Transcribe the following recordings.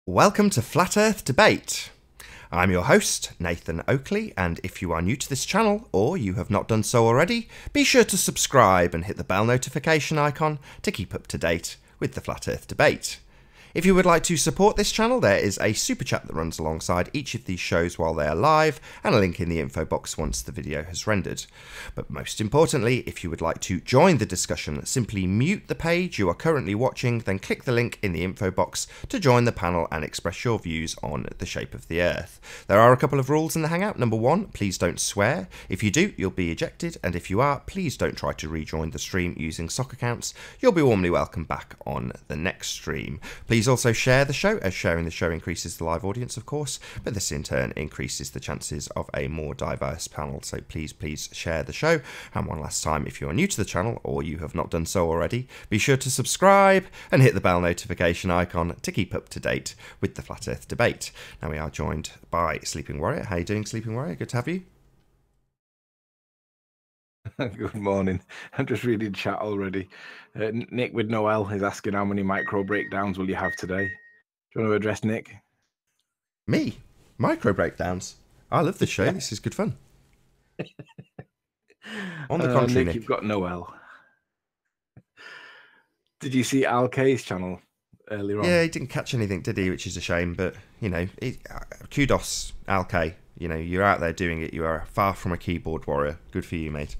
Welcome to Flat Earth Debate. I'm your host, Nathan Oakley, and if you are new to this channel, or you have not done so already, be sure to subscribe and hit the bell notification icon to keep up to date with the Flat Earth Debate. If you would like to support this channel, there is a super chat that runs alongside each of these shows while they are live, and a link in the info box once the video has rendered. But most importantly, if you would like to join the discussion, simply mute the page you are currently watching, then click the link in the info box to join the panel and express your views on the shape of the Earth. There are a couple of rules in the Hangout. Number one, please don't swear. If you do, you'll be ejected, and if you are, please don't try to rejoin the stream using sock accounts. You'll be warmly welcome back on the next stream. Please also share the show, as sharing the show increases the live audience, of course, but this in turn increases the chances of a more diverse panel. So please share the show. And one last time, if you are new to the channel or you have not done so already, be sure to subscribe and hit the bell notification icon to keep up to date with the Flat Earth Debate. Now we are joined by Sleeping Warrior. How are you doing, Sleeping Warrior? Good to have you. Good morning. I'm just reading chat already. Nick with Noel is asking how many micro breakdowns will you have today? Do you want to address Nick? Me? Micro breakdowns? I love this show. This is good fun. On the contrary, Nick, you've got Noel. Did you see Al K's channel earlier on? Yeah, he didn't catch anything, did he? Which is a shame, but, you know, kudos, Al K. You know, you're out there doing it. You are far from a keyboard warrior. Good for you, mate.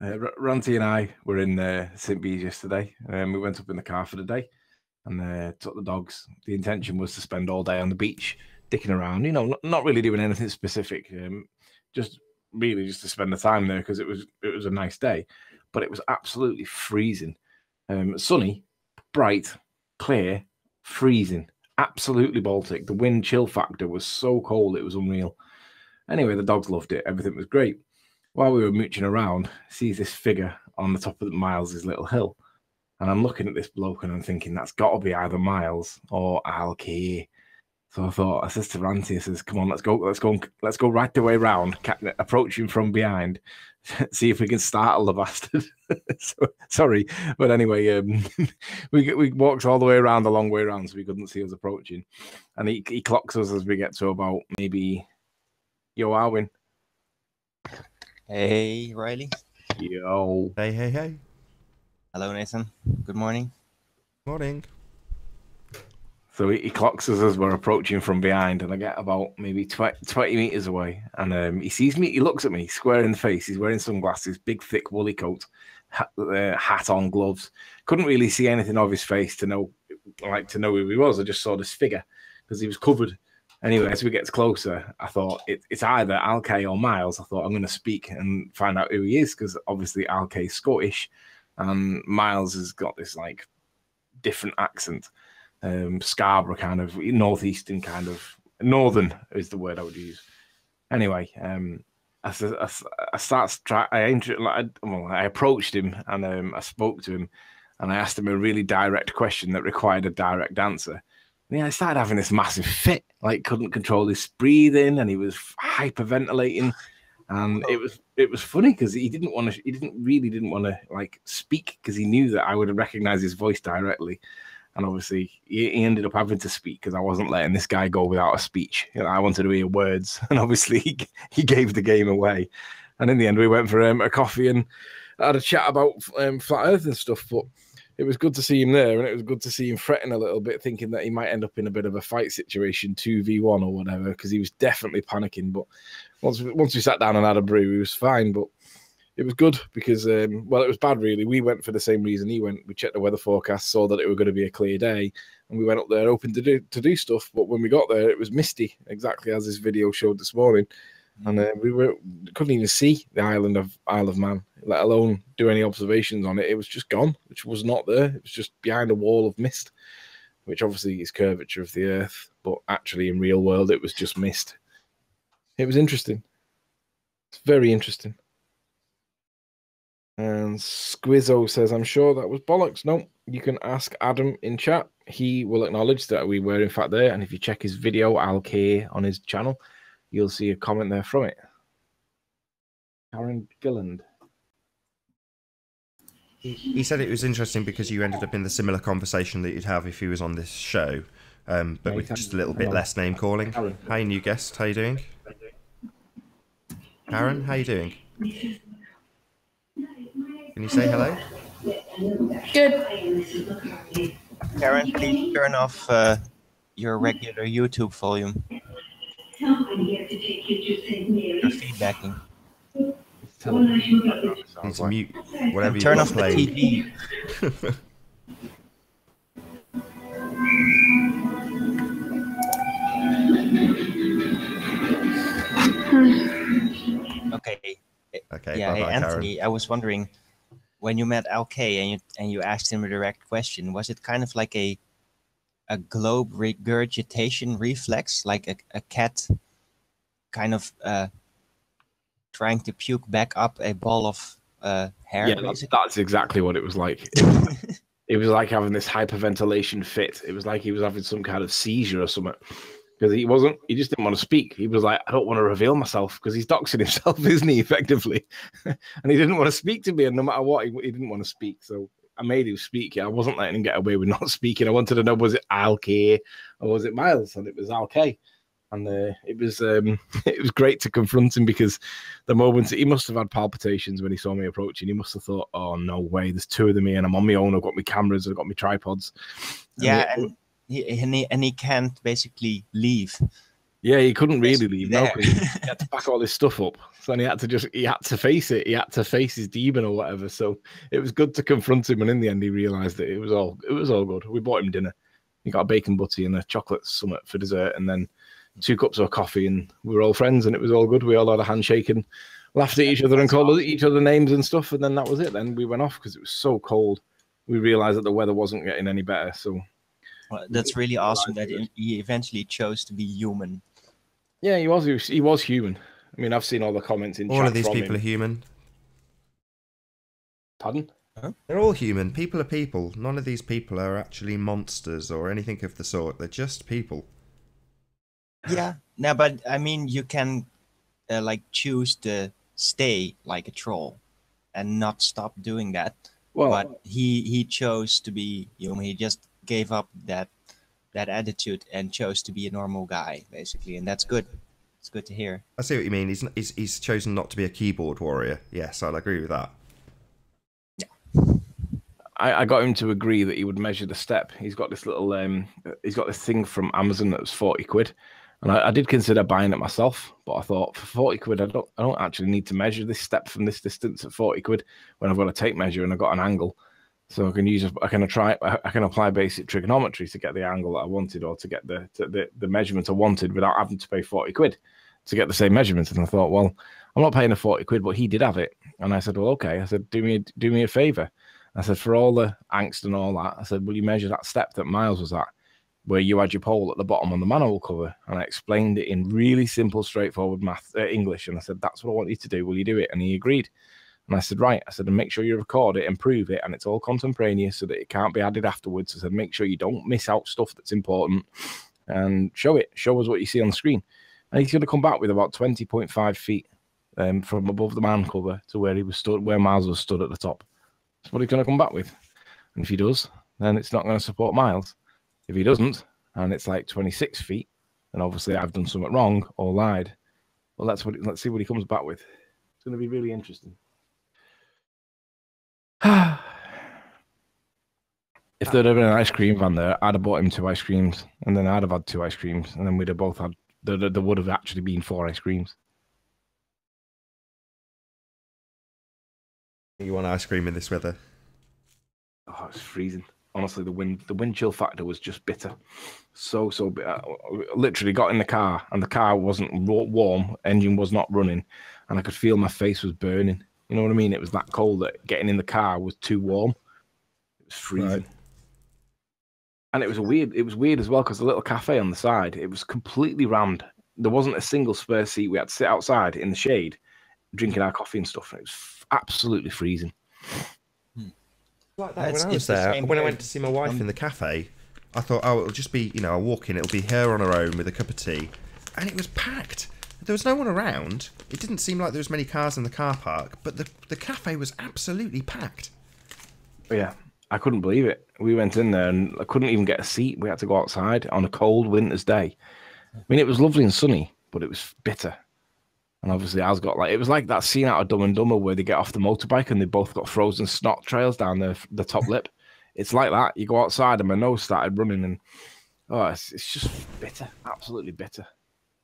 Ranty and I were in St. Bees yesterday. We went up in the car for the day and took the dogs. The intention was to spend all day on the beach, dicking around, you know, not really doing anything specific, just to spend the time there because it was a nice day. But it was absolutely freezing. Sunny, bright, clear, freezing. Absolutely Baltic. The wind chill factor was so cold, it was unreal. Anyway, the dogs loved it. Everything was great. While we were mooching around, sees this figure on the top of Miles' little hill. And I'm looking at this bloke and I'm thinking, that's got to be either Miles or Alki. So I says to Ranty, I says, come on, let's go right the way round, approach him from behind, see if we can startle the bastard. Sorry. But anyway, we walked all the way around, the long way around, so we couldn't see us approaching. And he clocks us as we get to about maybe, yo, Arwin. Hey, Riley. Yo. Hey. Hello, Nathan. Good morning. Morning. So he clocks us as we're approaching from behind, and I get about maybe 20 meters away, and he sees me. He looks at me square in the face. He's wearing sunglasses, big, thick, woolly coat, hat on, gloves. Couldn't really see anything of his face to know who he was. I just saw this figure because he was covered. Anyway, as we get closer, I thought it's either Alkay or Miles. I thought I'm going to speak and find out who he is because obviously Alkay's Scottish and Miles has got this like different accent, Scarborough kind of northeastern kind of northern is the word I would use. Anyway, I approached him and I spoke to him and I asked him a really direct question that required a direct answer. Yeah, I started having this massive fit, like couldn't control his breathing, and he was hyperventilating, and it was funny because he didn't really want to like speak because he knew that I would recognize his voice directly, and obviously he ended up having to speak because I wasn't letting this guy go without a speech. You know, I wanted to hear words, and obviously he gave the game away, and in the end we went for a coffee and had a chat about flat Earth and stuff, but. It was good to see him there, and it was good to see him fretting a little bit, thinking that he might end up in a bit of a fight situation, 2v1 or whatever, because he was definitely panicking. But once we sat down and had a brew, he was fine. But it was good because, well, it was bad, really. We went for the same reason he went. We checked the weather forecast, saw that it was going to be a clear day, and we went up there hoping to do stuff. But when we got there, it was misty, exactly as this video showed this morning. And couldn't even see the island of Isle of Man, let alone do any observations on it. It was just gone, which was not there. It was just behind a wall of mist, which obviously is curvature of the Earth, but actually in real world, it was just mist. It was interesting. It's very interesting. And Squizzo says, I'm sure that was bollocks. No, you can ask Adam in chat. He will acknowledge that we were in fact there. And if you check his video, Al K on his channel, you'll see a comment there from it. Karen Gilland. He said it was interesting because you ended up in the similar conversation that you'd have if he was on this show, but with just a little bit less name calling. Hey, new guest, how you doing? Karen, how you doing? Can you say hello? Good. Karen, please turn off your regular YouTube volume. You're feedbacking. Need to mute whatever Turn you've off got the playing. TV. Okay. Okay, Yeah, hey bye-bye, Anthony, Karen. I was wondering, when you met LK and you asked him a direct question, was it kind of like a globe regurgitation reflex, like a cat kind of trying to puke back up a ball of hair? Yeah, that's exactly what it was like. It was like having this hyperventilation fit. It was like he was having some kind of seizure or something. Because he just didn't want to speak. He was like, I don't want to reveal myself, because he's doxing himself, isn't he, effectively? And he didn't want to speak to me, and no matter what, he didn't want to speak. So I made him speak. I wasn't letting him get away with not speaking. I wanted to know, was it Alk or was it Miles? And it was Alk. And it was great to confront him, because the moment he must have had palpitations when he saw me approaching. He must have thought, oh, no way, there's two of them here, and I'm on my own. I've got my cameras, I've got my tripods. Yeah, and he can't basically leave. Yeah, he couldn't really leave. No, he had to pack all his stuff up. So then he had to face it. He had to face his demon or whatever. So it was good to confront him, and in the end, he realised that it was all good. We bought him dinner. He got a bacon butty and a chocolate summit for dessert, and then 2 cups of coffee, and we were all friends, and it was all good. We all had a handshake and laughed at each other and called each other names and stuff, and then that was it. Then we went off because it was so cold. We realised that the weather wasn't getting any better, so. Well, that's really awesome that he eventually chose to be human. Yeah, he was human. I mean, I've seen all the comments in chat. All of these people are human. Pardon? Huh? They're all human. People are people. None of these people are actually monsters or anything of the sort. They're just people. Yeah. No, but I mean, you can like choose to stay like a troll and not stop doing that. Well, but he chose to be human. He just gave up that attitude and chose to be a normal guy, basically, and that's good. It's good to hear. I see what you mean. He's chosen not to be a keyboard warrior. Yes, I'll agree with that. Yeah. I got him to agree that he would measure the step. He's got this little he's got this thing from Amazon that was 40 quid. And I did consider buying it myself, but I thought for 40 quid, I don't actually need to measure this step from this distance at 40 quid when I've got a tape measure and I've got an angle. So I can apply basic trigonometry to get the angle that I wanted, or to get the measurement I wanted, without having to pay 40 quid to get the same measurement. And I thought, well, I'm not paying the 40 quid, but he did have it. And I said, well, okay. I said, do me a favor. I said, for all the angst and all that, I said, will you measure that step that Miles was at, where you had your pole at the bottom on the manual cover? And I explained it in really simple, straightforward English. And I said, that's what I want you to do. Will you do it? And he agreed. And I said, right. I said, and make sure you record it and prove it, and it's all contemporaneous so that it can't be added afterwards. I said, make sure you don't miss out stuff that's important, and show us what you see on the screen. And he's going to come back with about 20.5 feet from above the man cover to where he was stood, where Miles was stood at the top. That's what he's going to come back with. And if he does, then it's not going to support Miles. If he doesn't, and it's like 26 feet, then obviously I've done something wrong or lied. Well, let's see what he comes back with. It's going to be really interesting. If there'd have been an ice cream van there, I'd have bought him 2 ice creams, and then I'd have had 2 ice creams, and then we'd have both had. There would have actually been 4 ice creams. You want ice cream in this weather? Oh, it's freezing. Honestly, the wind chill factor was just bitter. So bitter. Literally got in the car, and the car wasn't warm, engine was not running, and I could feel my face was burning. You know what I mean? It was that cold that getting in the car was too warm. It was freezing. Right. And it was weird as well, because the little cafe on the side, it was completely rammed. There wasn't a single spare seat. We had to sit outside in the shade, drinking our coffee and stuff. And it was absolutely freezing. Like that when I was there, when I went to see my wife in the cafe, I thought, oh, it'll just be, I'll walk in, it'll be her on her own with a cup of tea. And it was packed. There was no one around. It didn't seem like there was many cars in the car park, but the cafe was absolutely packed. Yeah. I couldn't believe it. We went in there and I couldn't even get a seat. We had to go outside on a cold winter's day. I mean, it was lovely and sunny, but it was bitter. And obviously, I was got like, it was like that scene out of Dumb and Dumber where they get off the motorbike and they both got frozen snot trails down the top lip. It's like that. You go outside and my nose started running, and it's just bitter, absolutely bitter.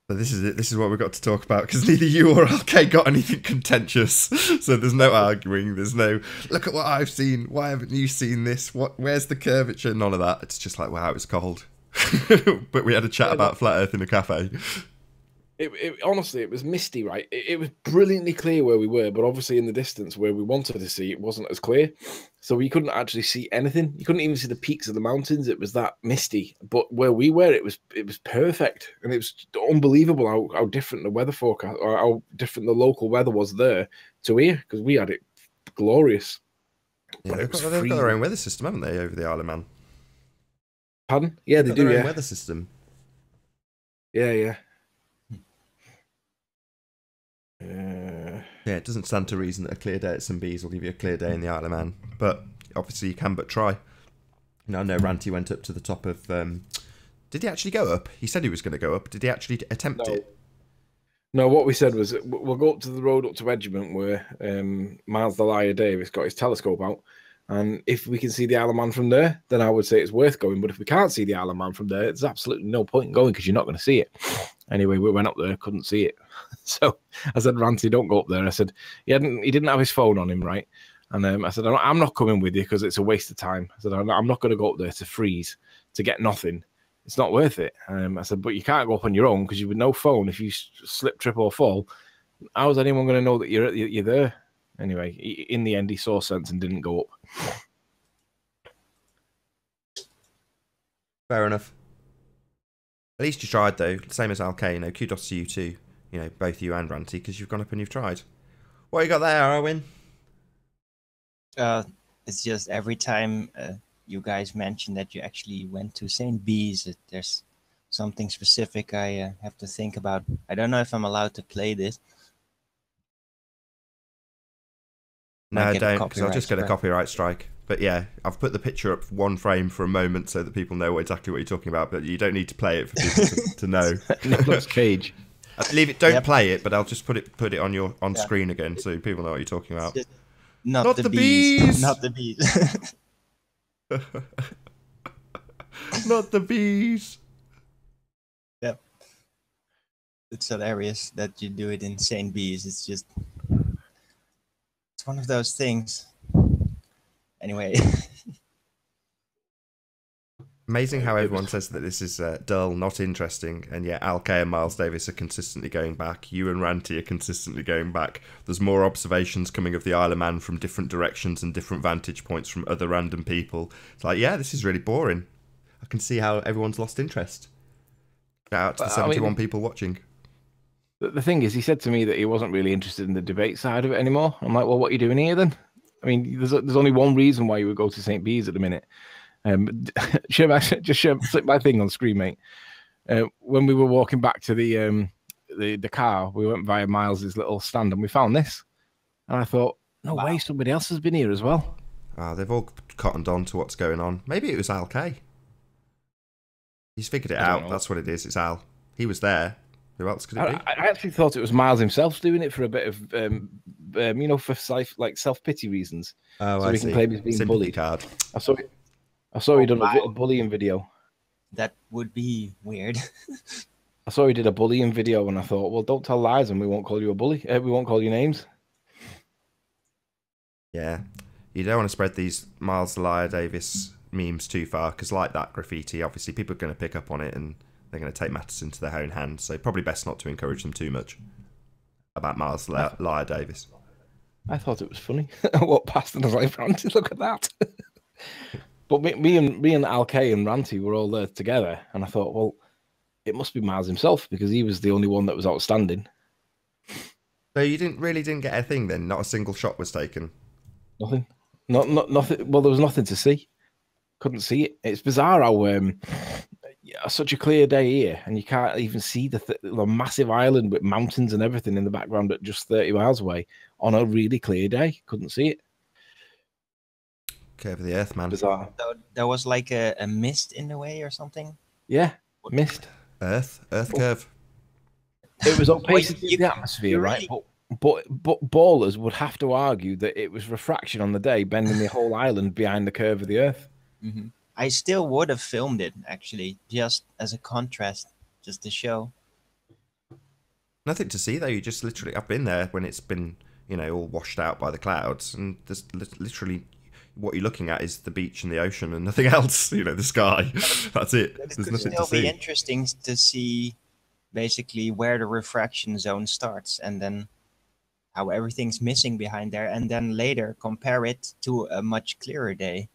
But this is it. This is what we've got to talk about, because neither you or LK got anything contentious. So there's no arguing. There's no, look at what I've seen. Why haven't you seen this? Where's the curvature? None of that. It's just like, wow, it was cold. But we had a chat about flat Earth in a cafe. Honestly, it was misty, right? It was brilliantly clear where we were, but obviously in the distance where we wanted to see, it wasn't as clear. So we couldn't actually see anything. You couldn't even see the peaks of the mountains. It was that misty. But where we were, it was perfect. And it was unbelievable how different the weather forecast, or how different the local weather was there to here, because we had it glorious. Yeah, they've got their own weather system, haven't they, over the Isle of Man? Pardon? Yeah, they do, their own weather system. Yeah. Yeah, it doesn't stand to reason that a clear day at St. Bees will give you a clear day in the Isle of Man. But obviously you can but try. You know, I know Ranty went up to the top of... did he actually go up? He said he was going to go up. Did he actually attempt it? No, what we said was we'll go up to the road up to Edgemont where Miles Delia Davis got his telescope out. And if we can see the Isle of Man from there, then I would say it's worth going. But if we can't see the Isle of Man from there, there's absolutely no point in going because you're not going to see it. Anyway, we went up there, couldn't see it. So I said, Ranty, don't go up there. I said, he didn't have his phone on him, right? And I said, I'm not coming with you because it's a waste of time. I said, I'm not going to go up there to freeze, to get nothing. It's not worth it. I said, but you can't go up on your own because you've with no phone. If you slip, trip, or fall, how's anyone going to know that you're there? Anyway, in the end, he saw sense and didn't go up. Fair enough. At least you tried, though. Same as LK, you know, kudos to you too. You know, both you and Ranty, because you've gone up and you've tried. What you got there, Arwin? It's just every time you guys mention that you actually went to St. Bees, there's something specific I have to think about. I don't know if I'm allowed to play this. No, don't, because I'll just get a copyright strike. But yeah, I've put the picture up one frame for a moment so that people know exactly what you're talking about, but you don't need to play it for people to know. Nicolas Cage. Leave it. Don't play it, but I'll just put it on screen again so people know what you're talking about. Not the bees. Not the bees. Not the bees. Yep. It's hilarious that you do it in St. Bees. It's one of those things. Anyway. Amazing how everyone says that this is dull, not interesting, and yet LK and Miles Davis are consistently going back. You and Ranty are consistently going back. There's more observations coming of the Isle of Man from different directions and different vantage points from other random people. It's like, yeah, this is really boring. I can see how everyone's lost interest. Shout out to the 71 people watching. The thing is, he said to me that he wasn't really interested in the debate side of it anymore. I'm like, well, what are you doing here then? I mean, there's only one reason why you would go to St. Bees at the minute. Flip my thing on screen, mate. When we were walking back to the car, we went via Miles's little stand and we found this. And I thought, no way, somebody else has been here as well. They've all cottoned on to what's going on. Maybe it was Al K. He's figured it out. That's what it is. It's Al. He was there. Who else could it be? I actually thought it was Miles himself doing it for a bit of, for self-pity reasons. Oh, so I he see. can claim he's being Sympathy bullied. card. I saw he done a bullying video. That would be weird. I saw he did a bullying video, and I thought, well, don't tell lies, and we won't call you a bully. We won't call you names. Yeah, you don't want to spread these Miles Delia Davis memes too far, because like that graffiti, obviously people are going to pick up on it and they're going to take matters into their own hands. So probably best not to encourage them too much about Miles Delia Davis. I thought it was funny. I walked past and I was like, Ranty, look at that. But me and Al K and Ranty were all there together, and I thought, well, it must be Miles himself because he was the only one that was outstanding. So you didn't get a thing then? Not a single shot was taken? Nothing. Nothing. Well, there was nothing to see. Couldn't see it. It's bizarre how such a clear day here, and you can't even see the massive island with mountains and everything in the background at just 30 miles away on a really clear day. Couldn't see it. Curve of the Earth, man. Bizarre. So there was like a mist in the way or something. Yeah, mist. Earth curve. It was opacity you of the can- atmosphere, you right? really- But ballers would have to argue that it was refraction on the day, bending the whole island behind the curve of the Earth. Mhm. I still would have filmed it actually, just as a contrast, just to show. Nothing to see though. You just literally, I've been there when it's been, you know, all washed out by the clouds, and there's literally what you're looking at is the beach and the ocean and nothing else. You know, the sky. That's it. But it There's could nothing to still be see. interesting to see basically where the refraction zone starts and then how everything's missing behind there, and then later compare it to a much clearer day,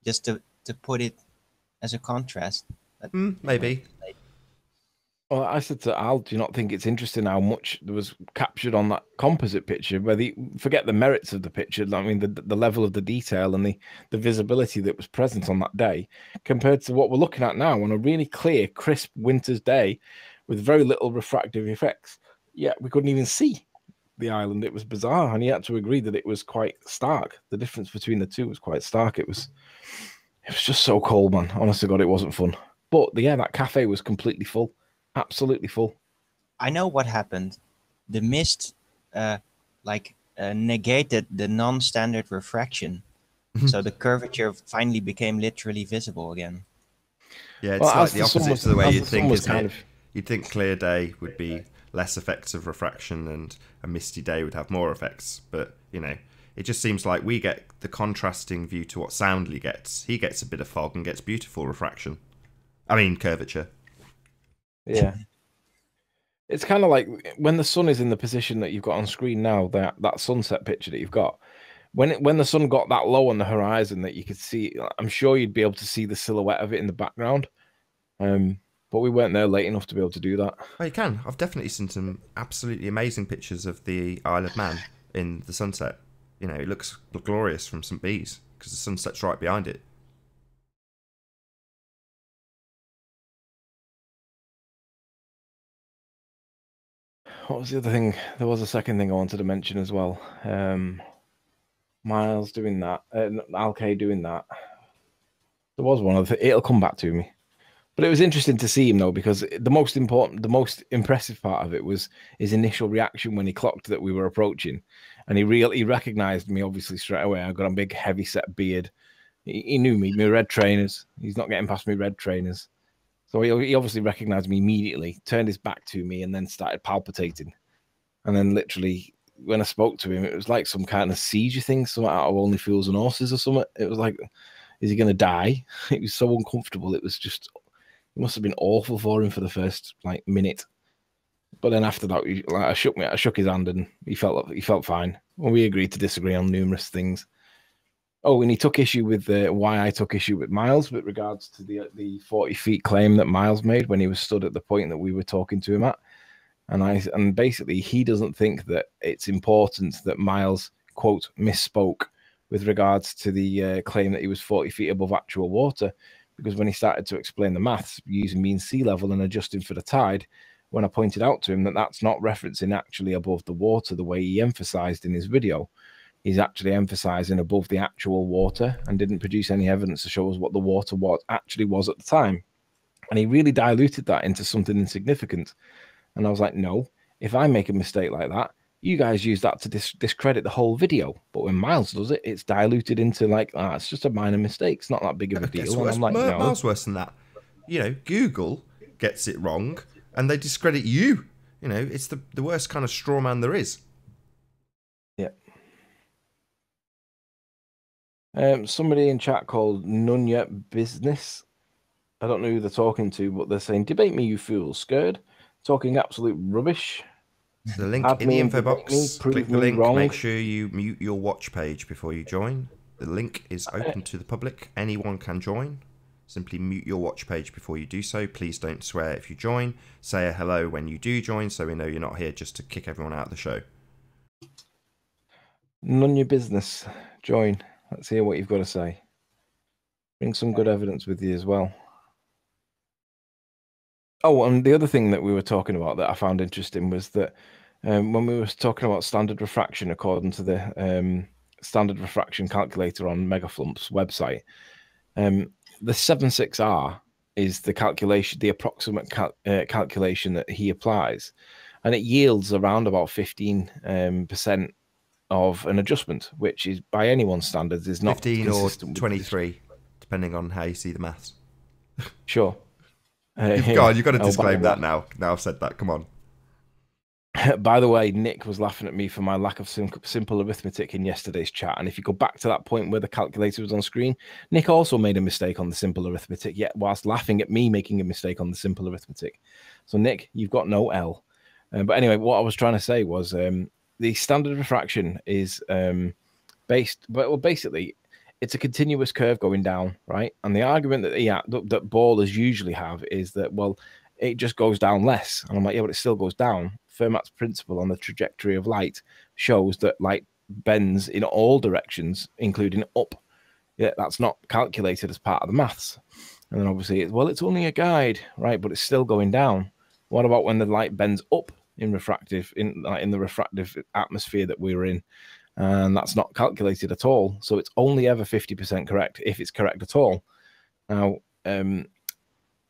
just to put it as a contrast. But, Maybe. Well, I said to Al, do you not think it's interesting how much there was captured on that composite picture? Whether forget the merits of the picture, I mean the level of the detail and the visibility that was present on that day, compared to what we're looking at now on a really clear, crisp winter's day, with very little refractive effects. Yeah, we couldn't even see the island. It was bizarre, and he had to agree that it was quite stark. The difference between the two was quite stark. It was just so cold, man. Honest to God, it wasn't fun. But yeah, that cafe was completely full. Absolutely full. I know what happened. The mist, negated the non-standard refraction, so the curvature finally became literally visible again. Yeah, it's Well, like as the the sun opposite was- to the way as you'd the sun think, was isn't kind it? of- You'd think clear day would be less effects of refraction and a misty day would have more effects. But, you know, it just seems like we get the contrasting view to what Soundly gets. He gets a bit of fog and gets beautiful refraction. I mean, curvature. Yeah. It's kind of like when the sun is in the position that you've got on screen now, that sunset picture that you've got. When the sun got that low on the horizon that you could see, I'm sure you'd be able to see the silhouette of it in the background. But we weren't there late enough to be able to do that. Oh, you can. I've definitely seen some absolutely amazing pictures of the Isle of Man in the sunset. You know, it looks glorious from St. Bees because the sunset's right behind it. What was the other thing? There was a second thing I wanted to mention as well. Miles doing that, Alk doing that. There was one other thing. It'll come back to me. But it was interesting to see him though, because the most impressive part of it was his initial reaction when he clocked that we were approaching, and he recognized me obviously straight away. I've got a big heavy set beard. He knew me, my red trainers. He's not getting past me red trainers. So he obviously recognized me immediately, turned his back to me, and then started palpitating. And then literally, when I spoke to him, it was like some kind of seizure thing, something out of Only Fools and Horses or something. It was like, is he going to die? It was so uncomfortable. It was just, it must have been awful for him for the first like minute. But then after that, I shook his hand, and he felt fine. And we agreed to disagree on numerous things. Oh, and he took issue with why I took issue with Miles with regards to the 40 feet claim that Miles made when he was stood at the point that we were talking to him at. And basically he doesn't think that it's important that Miles, quote, misspoke with regards to the claim that he was 40 feet above actual water, because when he started to explain the maths using mean sea level and adjusting for the tide, when I pointed out to him that that's not referencing actually above the water the way he emphasized in his video, he's actually emphasizing above the actual water and didn't produce any evidence to show us what the water actually was at the time. And he really diluted that into something insignificant. And I was like, no, if I make a mistake like that, you guys use that to discredit the whole video. But when Miles does it, it's diluted into like, it's just a minor mistake. It's not that big of a deal. And I'm like, no. Miles worse than that. You know, Google gets it wrong and they discredit you. You know, it's the worst kind of straw man there is. Somebody in chat called Nunya Business. I don't know who they're talking to, but they're saying, debate me, you fools. Scared? Talking absolute rubbish. The link Add in the me, info debate me, box. prove Click the me link. wrong. Make sure you mute your watch page before you join. The link is open to the public. Anyone can join. Simply mute your watch page before you do so. Please don't swear if you join. Say a hello when you do join so we know you're not here just to kick everyone out of the show. None your business. Join. Let's hear what you've got to say. Bring some good evidence with you as well. Oh, and the other thing that we were talking about that I found interesting was that when we were talking about standard refraction according to the standard refraction calculator on Megaflump's website. The 76R is the calculation, the approximate calculation that he applies, and it yields around about 15% of an adjustment, which is by anyone's standards is not 15 or 23, depending on how you see the maths. Sure. You've got to disclaim that now. Now I've said that. Come on. By the way, Nick was laughing at me for my lack of simple arithmetic in yesterday's chat. And if you go back to that point where the calculator was on screen, Nick also made a mistake on the simple arithmetic, yet whilst laughing at me making a mistake on the simple arithmetic. So, Nick, you've got no L. But anyway, what I was trying to say was the standard refraction is basically, it's a continuous curve going down, right? And the argument that ballers usually have is that, well, it just goes down less. And I'm like, yeah, but it still goes down. Fermat's principle on the trajectory of light shows that light bends in all directions, including up. Yeah, that's not calculated as part of the maths. And then obviously, it's only a guide, right? But it's still going down. What about when the light bends up in the refractive atmosphere that we're in? And that's not calculated at all. So it's only ever 50% correct if it's correct at all. Now,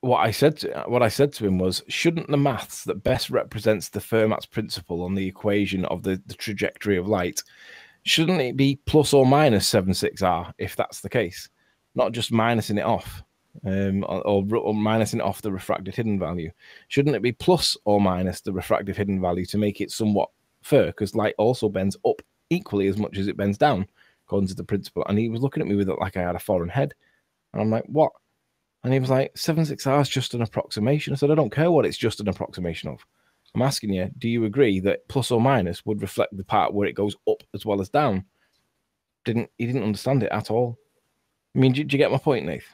what I said to him was, shouldn't the maths that best represents the Fermat's principle on the equation of the trajectory of light, shouldn't it be plus or minus 76R if that's the case, not just minusing it off, or minusing it off the refracted hidden value? Shouldn't it be plus or minus the refractive hidden value to make it somewhat fair? Because light also bends up equally as much as it bends down, according to the principle. And he was looking at me with it like I had a foreign head, and I'm like, what? And he was like, 76R is just an approximation. I said, I don't care what it's just an approximation of. I'm asking you, do you agree that plus or minus would reflect the part where it goes up as well as down? He didn't understand it at all. I mean, do you get my point, Nath?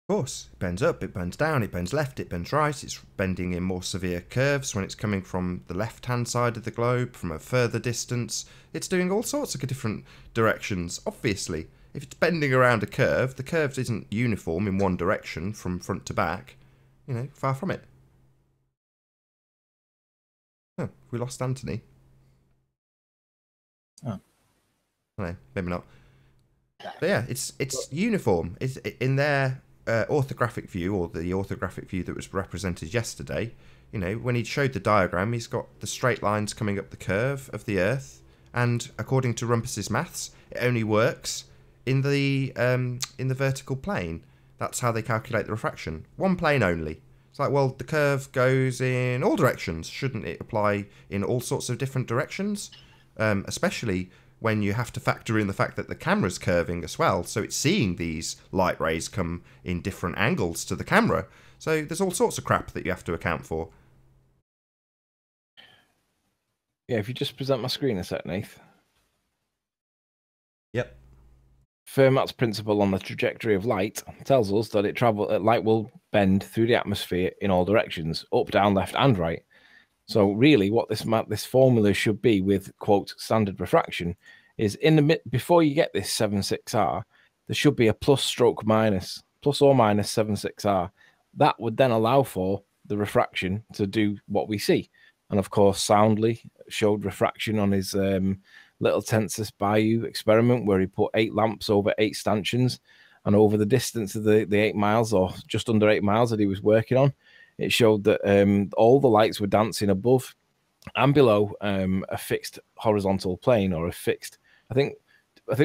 Of course. It bends up, it bends down, it bends left, it bends right. It's bending in more severe curves when it's coming from the left-hand side of the globe, from a further distance. It's doing all sorts of different directions, obviously. If it's bending around a curve, the curve isn't uniform in one direction from front to back. Far from it. Oh, we lost Anthony. Oh. No, maybe not. But yeah, it's uniform. It's in their orthographic view, or the orthographic view that was represented yesterday. When he showed the diagram, he's got the straight lines coming up the curve of the Earth, and according to Rumpus's maths, it only works in the vertical plane. That's how they calculate the refraction. One plane only. It's like, well, the curve goes in all directions. Shouldn't it apply in all sorts of different directions? Especially when you have to factor in the fact that the camera's curving as well, so it's seeing these light rays come in different angles to the camera. So there's all sorts of crap that you have to account for. Yeah, if you just present my screen a sec, Nath. Yep. Fermat's principle on the trajectory of light tells us that light will bend through the atmosphere in all directions, up, down, left, and right. So really, what this formula should be with quote standard refraction is before you get this 76R, there should be a plus or minus 76R. That would then allow for the refraction to do what we see. And of course, Soundly showed refraction on his little Tensis Bayou experiment, where he put 8 lamps over 8 stanchions, and over the distance of the 8 miles, or just under 8 miles that he was working on, it showed that all the lights were dancing above and below a fixed horizontal plane, or a fixed. I think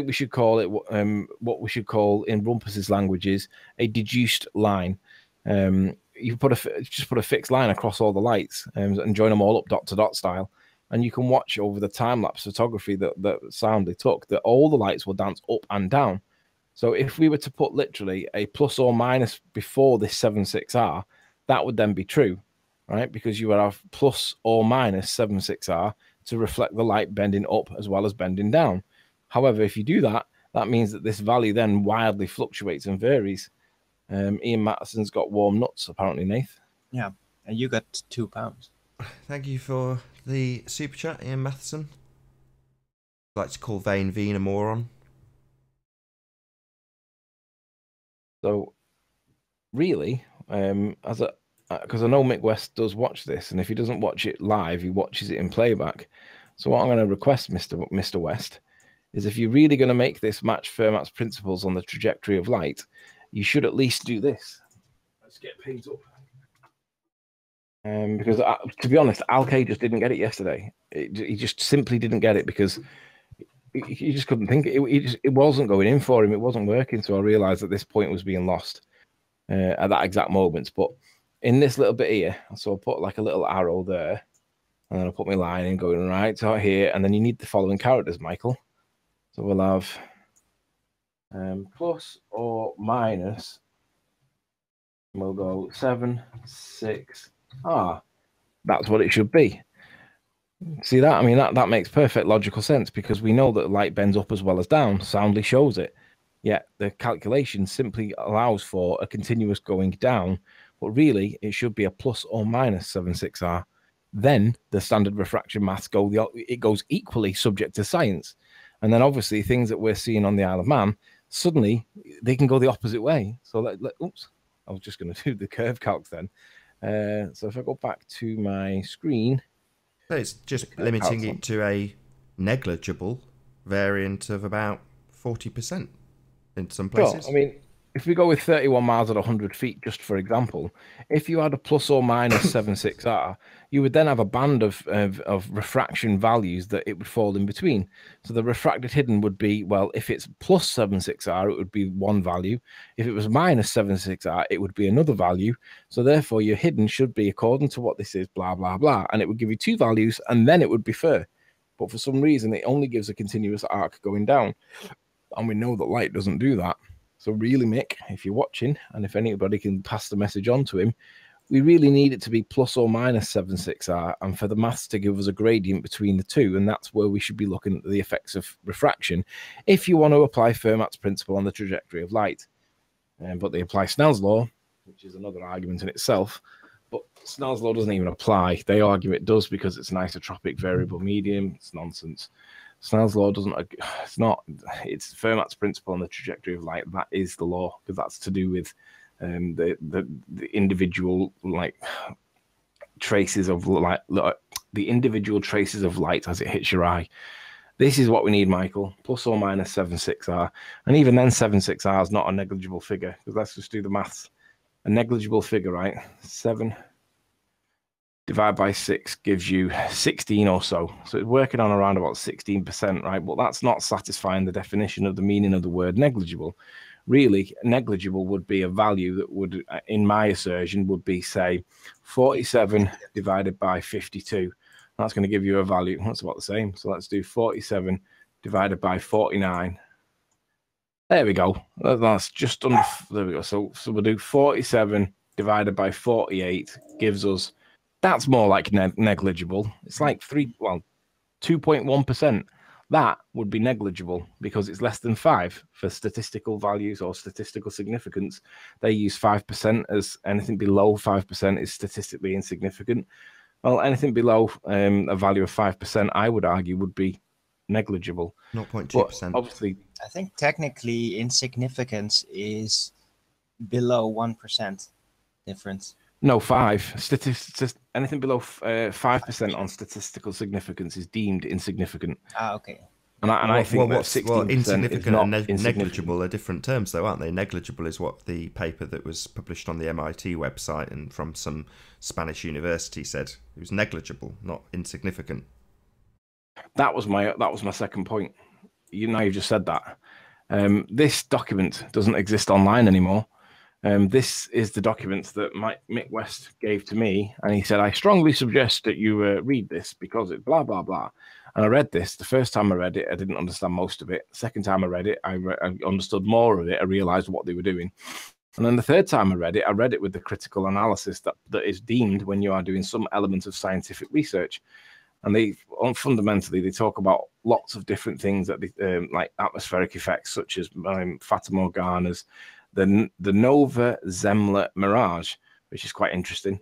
we should call it what we should call in Rumpus's language is a deduced line. You just put a fixed line across all the lights and join them all up dot to dot style, and you can watch over the time lapse photography that Soundly took that all the lights will dance up and down. So if we were to put literally a plus or minus before this 76R, that would then be true, right? Because you would have plus or minus 76R to reflect the light bending up as well as bending down. However, if you do that, that means that this value then wildly fluctuates and varies. Ian Mattison's got warm nuts, apparently, Nath. Yeah, and you got £2. Thank you for the super chat, Ian Matheson. I'd like to call Vane Veen a moron. So, really, because I know Mick West does watch this, and if he doesn't watch it live, he watches it in playback. So what I'm going to request, Mr. West, is if you're really going to make this match Fermat's principles on the trajectory of light, you should at least do this. Let's get page up. Because to be honest, Alkay just didn't get it yesterday. He just simply didn't get it because he just couldn't think. It wasn't going in for him. It wasn't working. So I realized that this point was being lost at that exact moment. But in this little bit here, so I'll put like a little arrow there, and then I'll put my line in going right out here. And then you need the following characters, Michael. So we'll have plus or minus. We'll go 7, 6. That's what it should be. See that? I mean, that makes perfect logical sense because we know that light bends up as well as down. Soundly shows it. Yet the calculation simply allows for a continuous going down, but really it should be a plus or minus 76R. Then the standard refraction maths it goes equally subject to science. And then obviously things that we're seeing on the Isle of Man, suddenly they can go the opposite way. So oops, I was just going to do the curve calcs then. So if I go back to my screen. So it's just limiting it to a negligible variant of about 40% in some places. Sure. I mean, if we go with 31 miles at 100 feet, just for example, if you had a plus or minus 76R, you would then have a band of refraction values that it would fall in between. So the refracted hidden would be, well, if it's plus 76R, it would be one value. If it was minus 76R, it would be another value. So therefore, your hidden should be according to what this is, blah, blah, blah. And it would give you two values, and then it would be fair. But for some reason, it only gives a continuous arc going down. And we know that light doesn't do that. So really, Mick, if you're watching, and if anybody can pass the message on to him, we really need it to be plus or minus 76R, and for the maths to give us a gradient between the two, and that's where we should be looking at the effects of refraction if you want to apply Fermat's principle on the trajectory of light. But they apply Snell's law, which is another argument in itself, but Snell's law doesn't even apply. They argue it does because it's an isotropic variable medium. It's nonsense. Snell's law doesn't, it's Fermat's principle on the trajectory of light. That is the law, because that's to do with the individual traces of light, the individual traces of light as it hits your eye. This is what we need, Michael, plus or minus 76R. And even then 76R is not a negligible figure, because let's just do the maths. A negligible figure, right? 7 divided by 6 gives you 16 or so. So it's working on around about 16%, right? But that's not satisfying the definition of the meaning of the word negligible. Really, negligible would be a value that would, in my assertion, would be, say, 47 divided by 52. That's going to give you a value. That's about the same. So let's do 47 divided by 49. There we go. That's just under, there we go. So we'll do 47 divided by 48 gives us, that's more like negligible. It's like 2.1%. That would be negligible because it's less than 5 for statistical values or statistical significance. They use 5% as anything below 5% is statistically insignificant. Well, anything below a value of 5%, I would argue, would be negligible. 0.2%. Obviously, I think technically insignificance is below 1% difference. No, 5. Anything below 5% on statistical significance is deemed insignificant. Okay. And I think that 16% insignificant is and not negligible are different terms, though, aren't they? Negligible is what the paper that was published on the MIT website and from some Spanish university said. It was negligible, not insignificant. That was my second point. You've just said that. This document doesn't exist online anymore. This is the document that Mick West gave to me, and he said, I strongly suggest that you read this because it blah, blah, blah. And I read this. The first time I read it, I didn't understand most of it. The second time I read it, I understood more of it. I realized what they were doing. And then the third time I read it with the critical analysis that is deemed when you are doing some element of scientific research. And fundamentally, they talk about lots of different things that like atmospheric effects, such as Fata Morganas, the Nova Zembla mirage, which is quite interesting.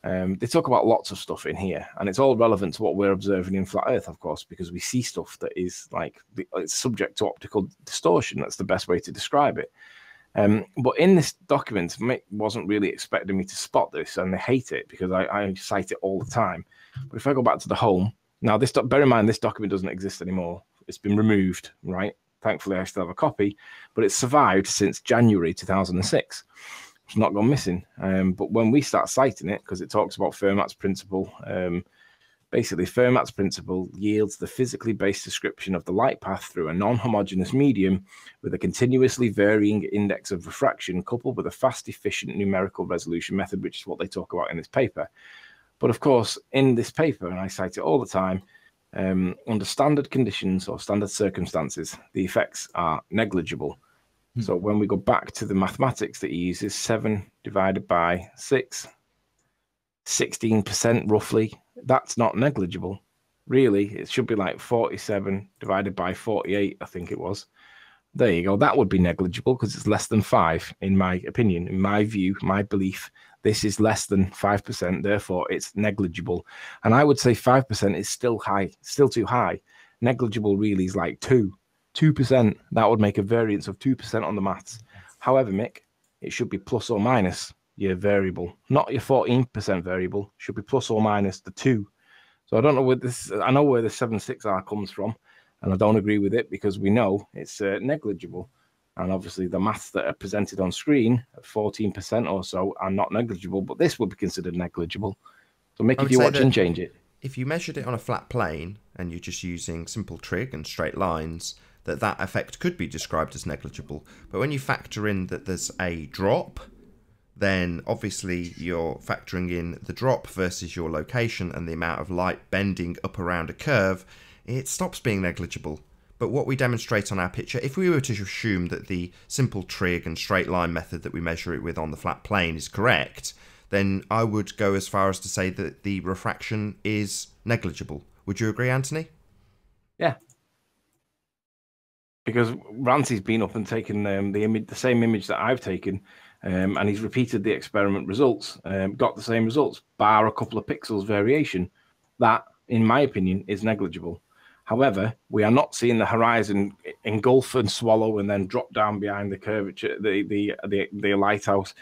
They talk about lots of stuff in here, and it's all relevant to what we're observing in flat Earth, of course, because we see stuff that is it's subject to optical distortion. That's the best way to describe it. But in this document, Mick wasn't really expecting me to spot this, and they hate it because I cite it all the time. But if I go back to the home, now bear in mind, this document doesn't exist anymore. It's been removed, right? Thankfully, I still have a copy, but it's survived since January 2006. It's not gone missing. But when we start citing it, because it talks about Fermat's principle, basically, Fermat's principle yields the physically based description of the light path through a non-homogeneous medium with a continuously varying index of refraction coupled with a fast, efficient numerical resolution method, which is what they talk about in this paper. But of course, in this paper, and I cite it all the time, under standard conditions or standard circumstances, the effects are negligible. So when we go back to the mathematics that he uses, 7 divided by 6, 16% roughly, that's not negligible. Really, it should be like 47 divided by 48, I think it was. There you go. That would be negligible because it's less than 5, in my opinion, in my view, my belief. This is less than 5%, therefore it's negligible. And I would say 5% is still high, still too high. Negligible really is like 2%. That would make a variance of 2% on the maths. However, Mick, it should be plus or minus your variable, not your 14% variable. It should be plus or minus the 2. So I don't know where this, I know where the 7/6R comes from, and I don't agree with it because we know it's negligible. And obviously the maths that are presented on screen at 14% or so are not negligible, but this would be considered negligible. So Mick, if you're watching, change it. If you measured it on a flat plane and you're just using simple trig and straight lines, that effect could be described as negligible. But when you factor in that there's a drop, then obviously you're factoring in the drop versus your location and the amount of light bending up around a curve, it stops being negligible. But what we demonstrate on our picture, if we were to assume that the simple trig and straight line method that we measure it with on the flat plane is correct, then I would go as far as to say that the refraction is negligible. Would you agree, Anthony? Yeah. Because Rancy's been up and taken the same image that I've taken, and he's repeated the experiment results, got the same results, bar a couple of pixels variation. That, in my opinion, is negligible. However, we are not seeing the horizon engulf and swallow and then drop down behind the curvature, the lighthouse.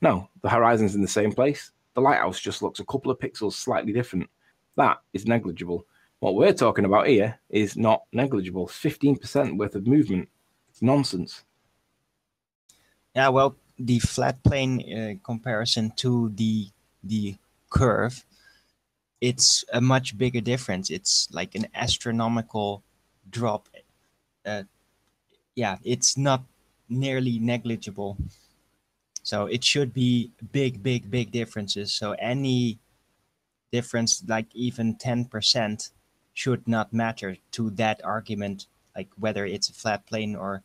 No, the horizon's in the same place. The lighthouse just looks a couple of pixels slightly different. That is negligible. What we're talking about here is not negligible. 15% worth of movement. It's nonsense. Yeah, well, the flat plane comparison to the curve, it's a much bigger difference. It's like an astronomical drop. Yeah, it's not nearly negligible. So it should be big differences. So any difference, like even 10%, should not matter to that argument, like whether it's a flat plane or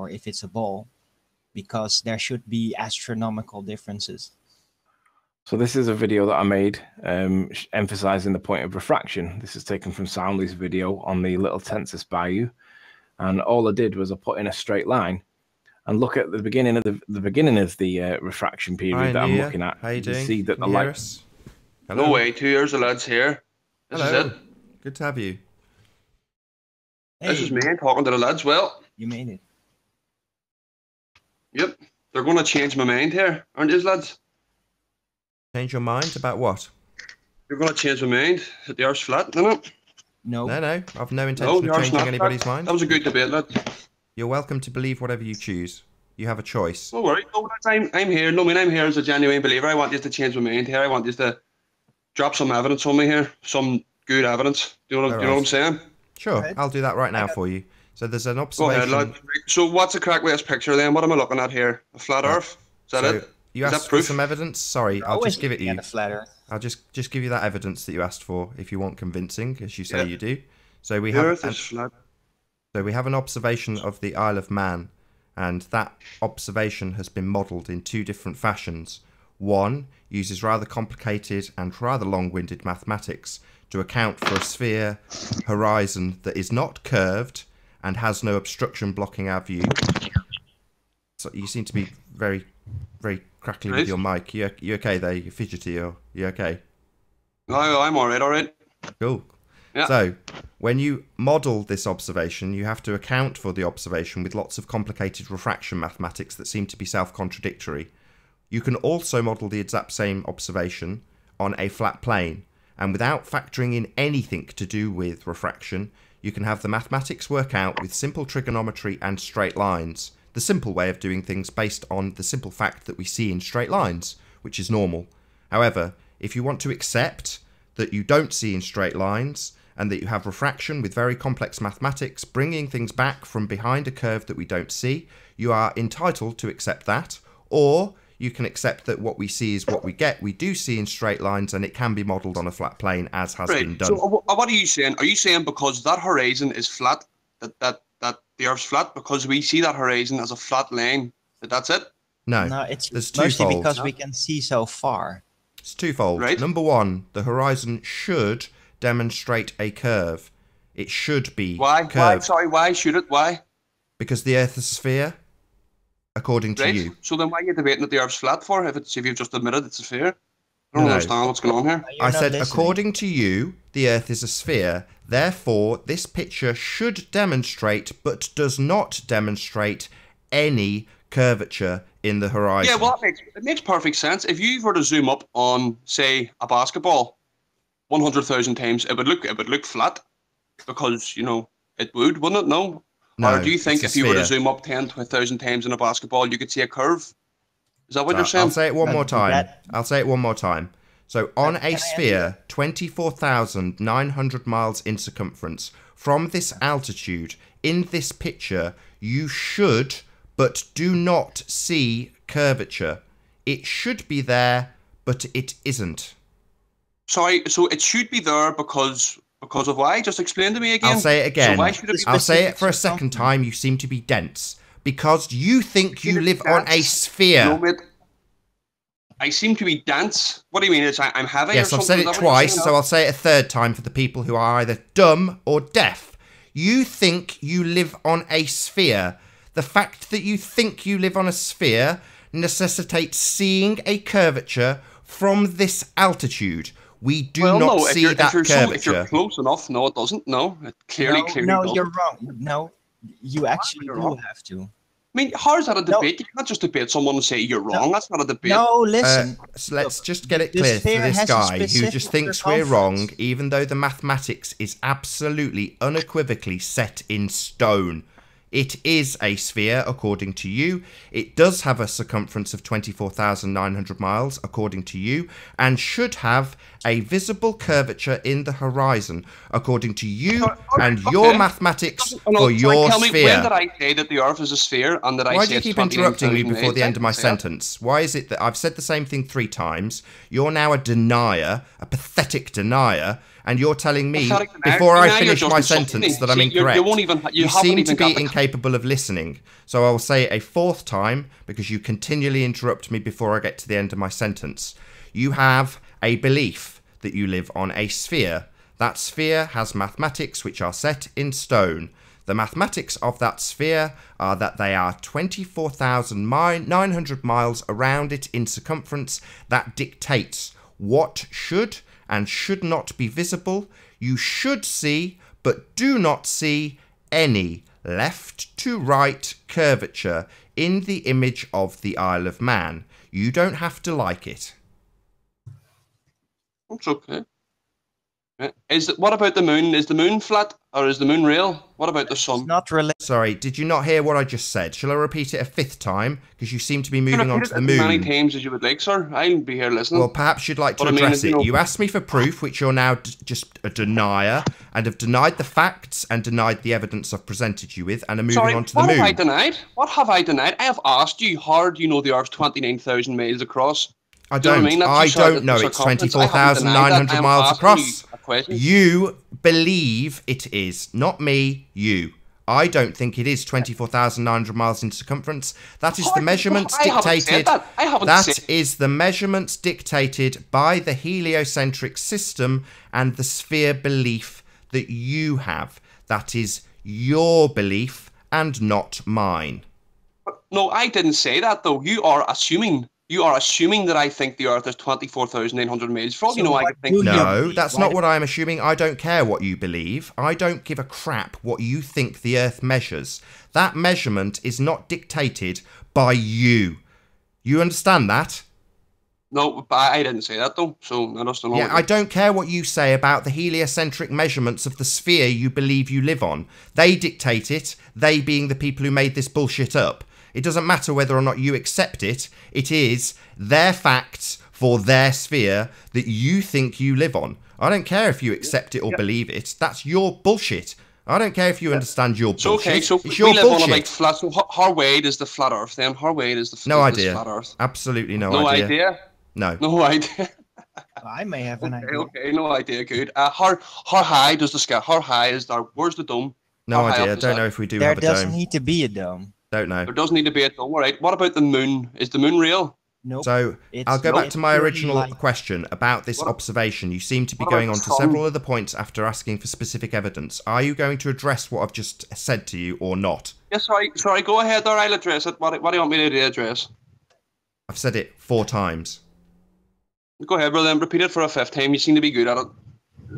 if it's a ball, because there should be astronomical differences. So this is a video that I made emphasizing the point of refraction. This is taken from Soundly's video on the Little Tensas Bayou. And all I did was I put in a straight line and look at the beginning of the refraction period that I'm looking at. How you doing? See that the light. No way, 2 years the lads here. This is it. Good to have you. Hey, this is me talking to the lads. Well, you made it. Yep. They're going to change my mind here, aren't these lads? Change your mind about what? You're going to change my mind that the Earth's flat, isn't it? No. No. I've no intention of changing anybody's mind. That was a good debate, lad. You're welcome to believe whatever you choose. You have a choice. Don't worry. No, I'm here. No, I'm here as a genuine believer. I want you to change my mind here. I want you to drop some evidence on me here. Some good evidence. Do you know what I'm saying? Sure. I'll do that right now for you. So there's an observation. Go ahead, lad. So what's the crack with this picture then? What am I looking at here? A flat Earth? Is that it? You asked for some evidence? Sorry, I'll just give it to you. I'll just give you that evidence that you asked for if you want convincing, as you say you do. So we have Earth is flat. So we have an observation of the Isle of Man, and that observation has been modelled in 2 different fashions. One uses rather complicated and rather long-winded mathematics to account for a sphere horizon that is not curved and has no obstruction blocking our view. So you seem to be very crackly with your mic. You okay there? You fidgety or you okay? No, I'm all right. Cool. Yeah. So when you model this observation, you have to account for the observation with lots of complicated refraction mathematics that seem to be self-contradictory. You can also model the exact same observation on a flat plane, and without factoring in anything to do with refraction, you can have the mathematics work out with simple trigonometry and straight lines. The simple way of doing things based on the simple fact that we see in straight lines, which is normal. However, if you want to accept that you don't see in straight lines and that you have refraction with very complex mathematics, bringing things back from behind a curve that we don't see, you are entitled to accept that. Or you can accept that what we see is what we get. We do see in straight lines, and it can be modelled on a flat plane, as has been done. So what are you saying? Are you saying because that horizon is flat, that the Earth's flat, because we see that horizon as a flat line, that's it? No, it's mostly because we can see so far. It's twofold. Right. Number one, the horizon should demonstrate a curve. It should be curved. Why? Sorry, why should it? Why? Because the Earth is a sphere, according to you. So then why are you debating that the Earth's flat for if you've just admitted it's a sphere? I don't understand what's going on here. I said, according to you, the Earth is a sphere. Therefore, this picture should demonstrate, but does not demonstrate, any curvature in the horizon. Yeah, well, it makes perfect sense. If you were to zoom up on, say, a basketball 100,000 times, it would look flat, because, you know, it would, wouldn't it? No? Or do you think if you were to zoom up 10,000 times in a basketball, you could see a curve? Is that what you're saying? I'll say it one more time. I'll say it one more time. So on a sphere 24,900 miles in circumference, from this altitude, in this picture, you should, but do not see curvature. It should be there, but it isn't. Sorry, so it should be there because of why? Just explain to me again. I'll say it again. So why should it be? I'll say it for a second time. You seem to be dense. Because you think you live on a sphere. No, mate. I seem to be dense. What do you mean? I'm heavy? Yes, I've said it twice, so I'll say it a third time for the people who are either dumb or deaf. You think you live on a sphere. The fact that you think you live on a sphere necessitates seeing a curvature from this altitude. We do not see that curvature. If you're close enough, no, it doesn't. No, it clearly No, doesn't. you're wrong. No, you actually do have to. I mean, how is that a debate? You can't just debate someone and say you're wrong. That's not a debate. No, listen. So let's just get it clear for this guy who just thinks we're wrong, even though the mathematics is absolutely, unequivocally set in stone. It is a sphere, according to you. It does have a circumference of 24,900 miles, according to you, and should have a visible curvature in the horizon, according to you and your mathematics for your tell sphere. Me, when did I say that the Earth is a sphere and that Why do you keep interrupting me before the end of my sentence? Why is it that I've said the same thing 3 times? You're now a denier, a pathetic denier, and you're telling me, before I finish my sentence, that I'm incorrect. You seem to be incapable of listening. So I will say it a 4th time, because you continually interrupt me before I get to the end of my sentence. You have a belief that you live on a sphere. That sphere has mathematics which are set in stone. The mathematics of that sphere are that they are 24,900 miles around it in circumference. That dictates what should and should not be visible. You should see, but do not see, any left to right curvature in the image of the Isle of Man. You don't have to like it. It's okay. What about the moon? Is the moon flat or is the moon real? What about the sun? It's not related. Sorry, did you not hear what I just said? Shall I repeat it a 5th time? Because you seem to be moving on to the moon. As many times as you would like, sir. I'll be here listening. Well, perhaps you'd like to address it. You asked me for proof, which you're now just a denier, and have denied the facts and denied the evidence I've presented you with, and are moving on to the moon. What have I denied? What have I denied? I have asked you, how do you know the Earth's 29,000 miles across? I don't. I don't know it's 24,900 miles across. You believe it is, not me, you. I don't think it is 24,900 miles in circumference. That is the measurements dictated. That is the measurements dictated by the heliocentric system and the sphere belief that you have. That is your belief and not mine. No, I didn't say that though. You are assuming that I think the Earth is 24,900 miles. For all you know, I could think. No, that's not what I'm assuming. I don't care what you believe. I don't give a crap what you think the Earth measures. That measurement is not dictated by you. You understand that? No, but I didn't say that though, so I just don't know. Yeah, I don't care what you say about the heliocentric measurements of the sphere you believe you live on. They dictate it, they being the people who made this bullshit up. It doesn't matter whether or not you accept it. It is their facts for their sphere that you think you live on. I don't care if you accept it or believe it. That's your bullshit. I don't care if you understand your bullshit. Okay, so it's your we live bullshit. on a big flat. So how wide is the flat Earth then? How wide is the No is idea. flat Earth? Absolutely no No idea. idea. No. No idea. I may have an idea. Okay, no idea. Good. How high does the sky? How high is there? Where's the dome? No How high idea. up is Don't that? know if we do There have a doesn't dome. need to be a dome. Don't know. There doesn't need to be a dome. All right. What about the moon? Is the moon real? Nope. So It's I'll go back not to my purely original light. question about this What- observation. You seem to be what going about on the to sun? several other points after asking for specific evidence. Are you going to address what I've just said to you or not? Yes. Sorry. Go ahead there. I'll address it. What do you want me to address? I've said it 4 times. Go ahead, brother. Then repeat it for a 5th time. You seem to be good at it.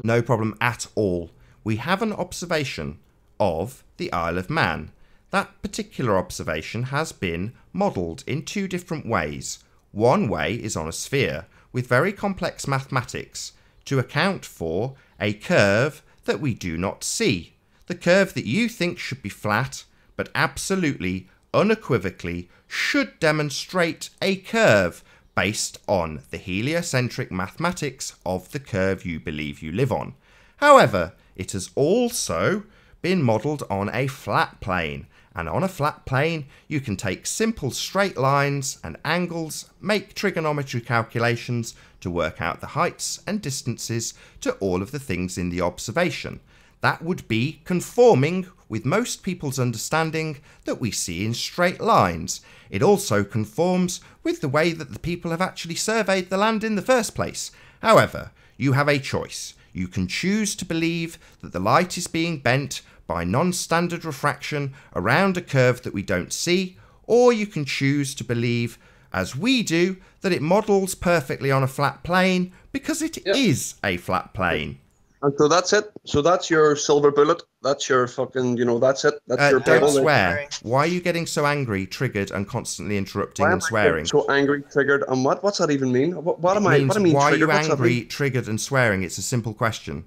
No problem at all. We have an observation of the Isle of Man. That particular observation has been modelled in 2 different ways. One way is on a sphere with very complex mathematics to account for a curve that we do not see. The curve that you think should be flat, but absolutely, unequivocally, should demonstrate a curve based on the heliocentric mathematics of the curve you believe you live on. However, it has also been modelled on a flat plane, and on a flat plane you can take simple straight lines and angles, make trigonometry calculations to work out the heights and distances to all of the things in the observation. That would be conforming with most people's understanding that we see in straight lines. It also conforms with the way that the people have actually surveyed the land in the first place. However, you have a choice. You can choose to believe that the light is being bent by non-standard refraction around a curve that we don't see, or you can choose to believe, as we do, that it models perfectly on a flat plane because it is a flat plane. And so that's it. So that's your silver bullet. That's your fucking, that's it. That's your Don't Bible. swear. Why are you getting so angry, triggered, and constantly interrupting and swearing? So angry, triggered, and what? What's that even mean? What am I? Means, What do I mean? why are Triggered? you What's that angry, mean? triggered, and swearing? It's a simple question.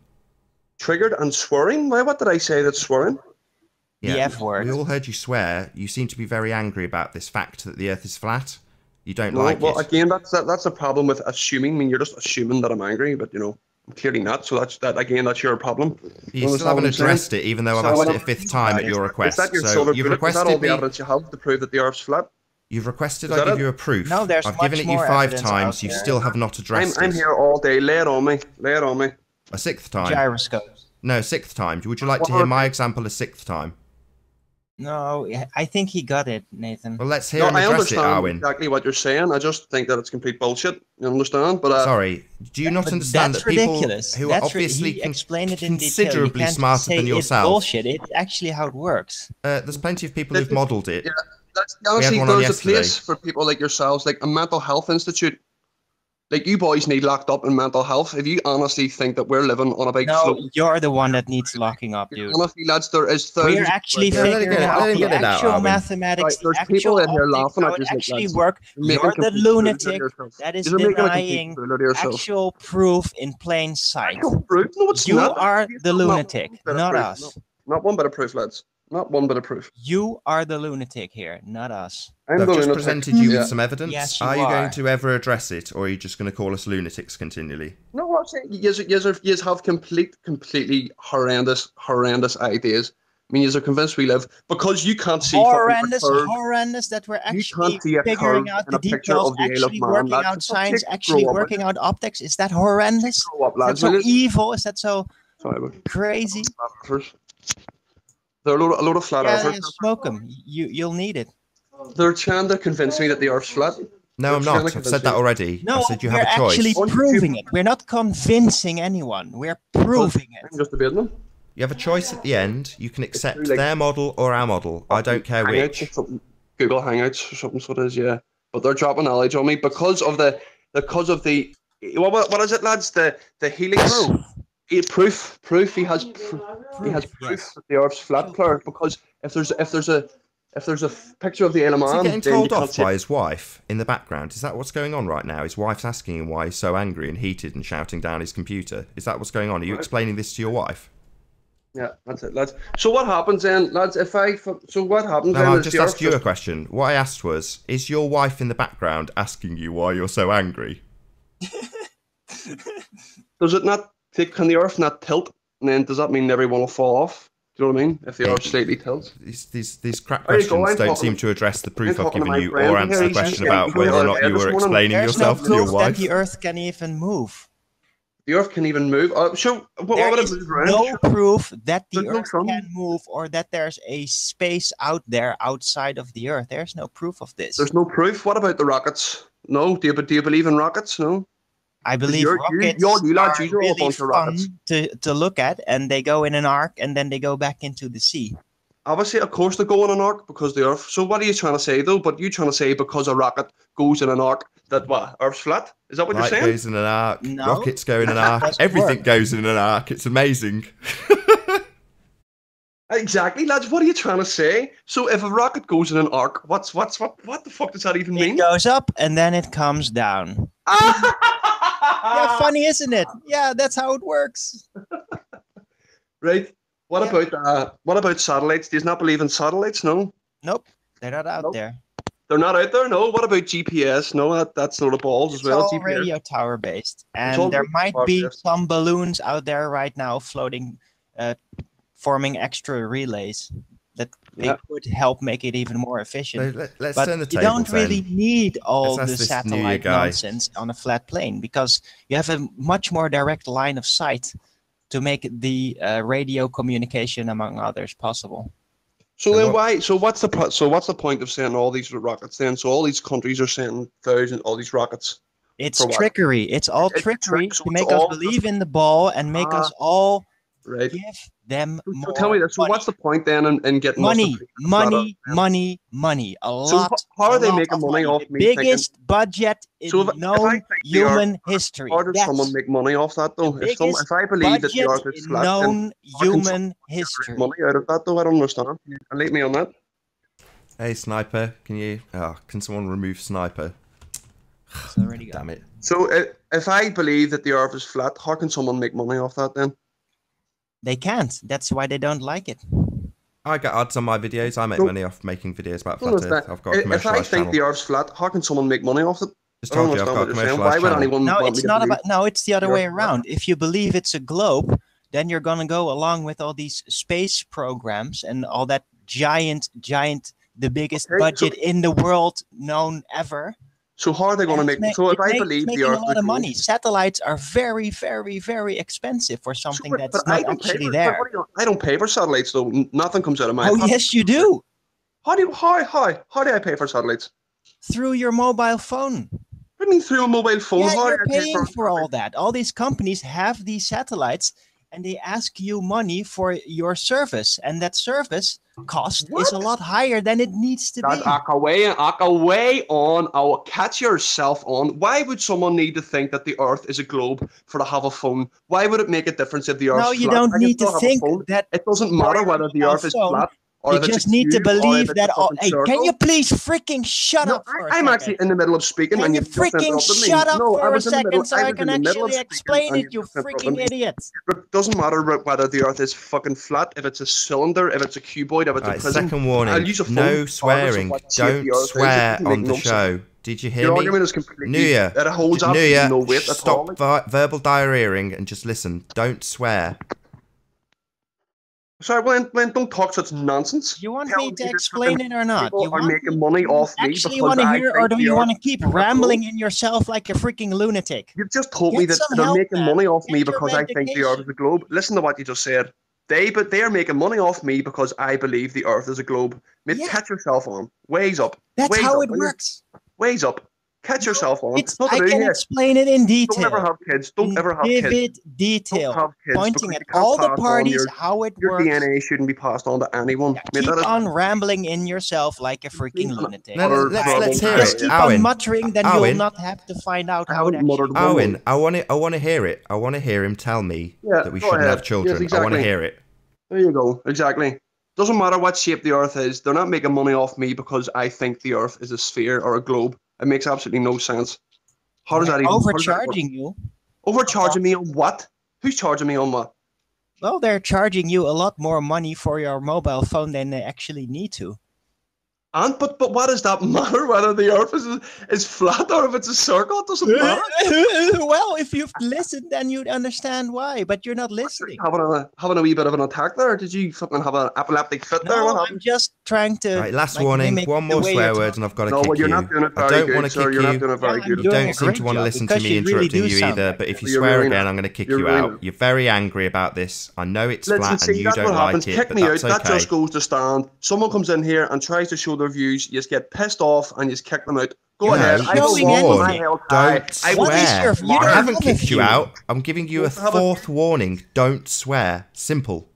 Triggered and swearing? Why? What did I say that's swearing? The F word. We all heard you swear. You seem to be very angry about this fact that the Earth is flat. You don't No, like well, it. again, that's a problem with assuming. I mean, you're just assuming that I'm angry, but I'm clearly not. So that's your problem. You still haven't addressed it, even though I've asked it a 5th time at your Is request. that your So silver you've bullet? Is that all requested the me. evidence you have to prove that the Earth's flat? You've requested Is I that give it? you a proof. No, there's I've much given it you more 5 evidence times. out You there. still have not addressed I'm it. here all day. Lay it on me. Lay it on me. A 6th time. Gyroscopes. No, 6th time. Would you like to hear my example a 6th time? No, I think he got it, Nathan. Well, let's hear No, and I address it, understand Arwin. exactly what you're saying. I just think that it's complete bullshit. You understand? But Sorry, do you not But understand that's that people ridiculous. who That's are obviously he explained it in detail. You considerably can't smarter say than it's yourself? bullshit. It's actually how it works. There's plenty of people who've modelled it. yeah, honestly, one on there's a yesterday. place for people like yourselves, like a mental health institute. Like you boys need locked up in mental health. If you honestly think that we're living on a big No, slope, you're the one that needs locking up, dude. honestly, lads, there is thousands. We're actually Let him figuring get it- out let him the get it out, actual Arvin. mathematics, Right, there's the people actual in here optics, laughing at how it you, actually lads. works. You're You're making the complete fool of lunatic yourself. that is You're making a complete denying fool of yourself. actual proof in plain sight. Actual proof? No, it's You not. are the Not one lunatic, bit of not proof. us. No, not one bit of proof, lads. Not one bit of proof. You are the lunatic here, not us. I'm I've the just lunatic. presented you Yeah. with some evidence. Yes, you are you going are. to ever address it, or are you just going to call us lunatics continually? No, I'm saying you have completely horrendous ideas. I mean, you're convinced we live because you can't see Horrendous, fucking a curve. horrendous that we're You actually can't see a curve figuring out in the a picture details, of the Isle of actually Man. working Lads, out just science, grow actually up, working out optics. Is that horrendous? Grow up, Is that lads. so will you? evil? Is that so Sorry, but crazy? flat earthers. There are a load of flat Yeah, earthers. smoke them. You'll need it. They're trying to convince me that the Earth's flat. No, I'm They're trying not. to I've convince said that me. already. No, I said you we're have a choice. actually Only proving two- it. We're not convincing anyone. We're proving I'm it. just debating them. You have a choice at the end. You can accept like- their model or our model. I don't care Hangouts which. or something. Google Hangouts or something. So it is, yeah. But they're dropping knowledge on me because of the what is it, lads? The helix. Proof. He has proof yes. that the Earth's flat, Claire. Because if there's a if there's a picture of the Isle of Man, is he getting then told you can't off see by it. his wife in the background? Is that what's going on right now? His wife's asking him why he's so angry and heated and shouting down his computer. Is that what's going on? Are you explaining this to your wife? Yeah, that's it, lads. So what happens then, lads? So what happens No, then? I'll is just the ask Earth you a question. What I asked was, is your wife in the background asking you why you're so angry? Does it not? Can the Earth not tilt? And then does that mean everyone will fall off? Do you know what I mean? If the Earth slightly tilts. These crap There you go, questions I'm don't talking- seem to address the proof I'm I've talking to given my you, friend or here. answer the He's question getting about pulled whether or out of not bed you this were morning. explaining There's yourself no to your proof that wife. the Earth can even move. The Earth can even move. Sure. What There would it is move around? no Sure. proof that the There's no Earth sun. can move or that there's a space out there outside of the Earth. There's no proof of this. There's no proof. What about the rockets? No. Do you believe in rockets? No. I believe you rockets lads, are you are all a really bunch of rockets. fun to look at, and they go in an arc, and then they go back into the sea. Obviously, of course, they go in an arc because the Earth. So what are you trying to say, though? But you trying to say because a rocket goes in an arc that what? Earth's flat? Is that what Light you're saying? goes in an arc, No. rockets go in an arc, Doesn't everything work. goes in an arc. It's amazing. Exactly, lads. What are you trying to say? So if a rocket goes in an arc, what the fuck does that even It mean? goes up, and then it comes down. Yeah, funny, isn't it? Yeah, that's how it works. Right. What Yeah. about satellites? Do you not believe in satellites? No. Nope, they're not out Nope. there. They're not out there, no. What about GPS? No, that's not a balls as It's well. all GPS. radio tower based, all and there radio might tower be based. some balloons out there right now floating, forming extra relays that they Yeah. could help make it even more efficient. So let's But turn the you table don't then. really need all Let's the ask this New Year satellite guy. nonsense on a flat plane because you have a much more direct line of sight to make the radio communication, among others, possible. So And then what- why? So what's the point of sending all these rockets then? So all these countries are sending all these rockets. It's For what? trickery. It's all It's trickery trick, so to it's make us all believe in the ball and make us all Right. give them So more tell me this. So money. what's the point then in getting us to Money, believe in a flat money, Earth? money, money. A So lot. how are they a lot making of money off The me thinking- biggest budget in So if I known think the human Earth- history. How does That's someone make money off that though? the If biggest I believe that the budget Earth is in flat, then known how can someone human generate history. money out of that though? I don't understand. Enlighten me on that. Hey, Sniper, can someone remove Sniper? It's already gone. Damn it. So if I believe that the Earth is flat, how can someone make money off that then? They can't. That's why they don't like it. I get ads on my videos. I make So- money off making videos about Don't flat understand. Earth. I've got a If I commercialised think channel. the Earth's flat, how can someone make money off it? Just I don't told you I've understand got a what you're saying. commercialised Why would channel. anyone No, want it's me to not believe? about. No, it's the other the way Earth's flat? around. If you believe it's a globe, then you're gonna go along with all these space programs and all that giant, the biggest Okay, budget in the world known ever. So how are they going to And make? it's So if ma- I it's believe the making Earth a lot is of globe- money. Satellites are very, very, very expensive for something but that's I not don't pay actually for- there. but I don't pay for satellites though. Nothing comes out of my Oh pocket. yes, you do. How do I pay for satellites? Through your mobile phone. What do you mean through a mobile phone? Yeah, How do you're I pay paying a for all satellite? that. All these companies have these satellites, and they ask you money for your service, and that service cost is What? a lot higher than it needs to That be. away on. I will catch yourself on. Why would someone need to think that the Earth is a globe for to have a phone? Why would it make a difference if the Earth's No, you flat? don't I can need to still have a think phone. that. It doesn't matter whether the mobile Earth is phone, flat or You if it's just a need to cube or if believe it's that. a fucking Hey, can circle. you please freaking shut No, up for a I'm second? actually in the middle of speaking, Can and you you've just freaking interrupted me. shut up No, I for a was in the middle. second so I I was can in the middle actually of speaking, explain and it, you've you just interrupted freaking me. idiot? It doesn't matter whether the Earth is fucking flat, if it's a cylinder, if it's a cuboid, if it's Right, a prism. second I'll warning. use a phone No regardless of swearing. what shape Don't the Earth is. It swear doesn't make on the no sense. show. Did you hear Your me? argument is completely. New Year. It holds New absolutely Year. no weight at all. Stop verbal diarrheaing and just listen. Don't swear. Sorry, Glenn, don't talk such nonsense. You want Tell me to that explain fucking it or not? people You are want making money off me actually because want to I hear, or think do the you Earth want to keep is flat. rambling in yourself like a freaking lunatic? You've just told Get me that some they're help, making man. money off me Get your because I think the Earth is a globe. Listen to what you just said. They are making money off me because I believe the Earth is a globe. Mate, Yeah. catch yourself on. Ways up. That's Ways how up, it will you? works. Ways up. Catch yourself on. Not I to do can here. explain it in detail. Don't ever have kids. Don't ever have kids. Vivid detail, Don't have kids pointing because at you can't all the pass on parties, how it Your works. DNA shouldn't be passed on to anyone. Yeah, Mate, keep that is on rambling in yourself like a freaking lunatic. No, Utter let's hear Just it. keep on Owen. muttering, then you'll Owen. not have to find out I how it haven't actually muttered one Owen, word. I want to hear it. I want to hear him tell me Yeah, that we go shouldn't ahead. have children. Yes, I want to exactly. hear it. There you go. Exactly. Doesn't matter what shape the Earth is. They're not making money off me because I think the Earth is a sphere or a globe. It makes absolutely no sense. How does that even? Overcharging you. Overcharging me on what? Who's charging me on what? Well, they're charging you a lot more money for your mobile phone than they actually need to. And but what does that matter? Whether the Earth is flat or if it's a circle, it doesn't matter. Well, if you've listened, then you'd understand why. But you're not listening. Having a wee bit of an attack there. Did you fucking have an epileptic fit there? No, I'm just trying to. Right, last warning. One more swear word, and I've got to kick you. You're not doing it very I don't good, want to sir. kick You're you. not doing it very good. You don't seem to want to listen to me interrupting you either. But if you swear again, I'm going to kick you out. You're very angry about this. I know it's flat and you don't like it, but that's okay. That just goes to stand. Someone comes in here and tries to show their views. You just get pissed off and you just kick them out. Go ahead. Don't swear. I haven't kicked you out. I'm giving you a fourth warning. Don't swear. Simple.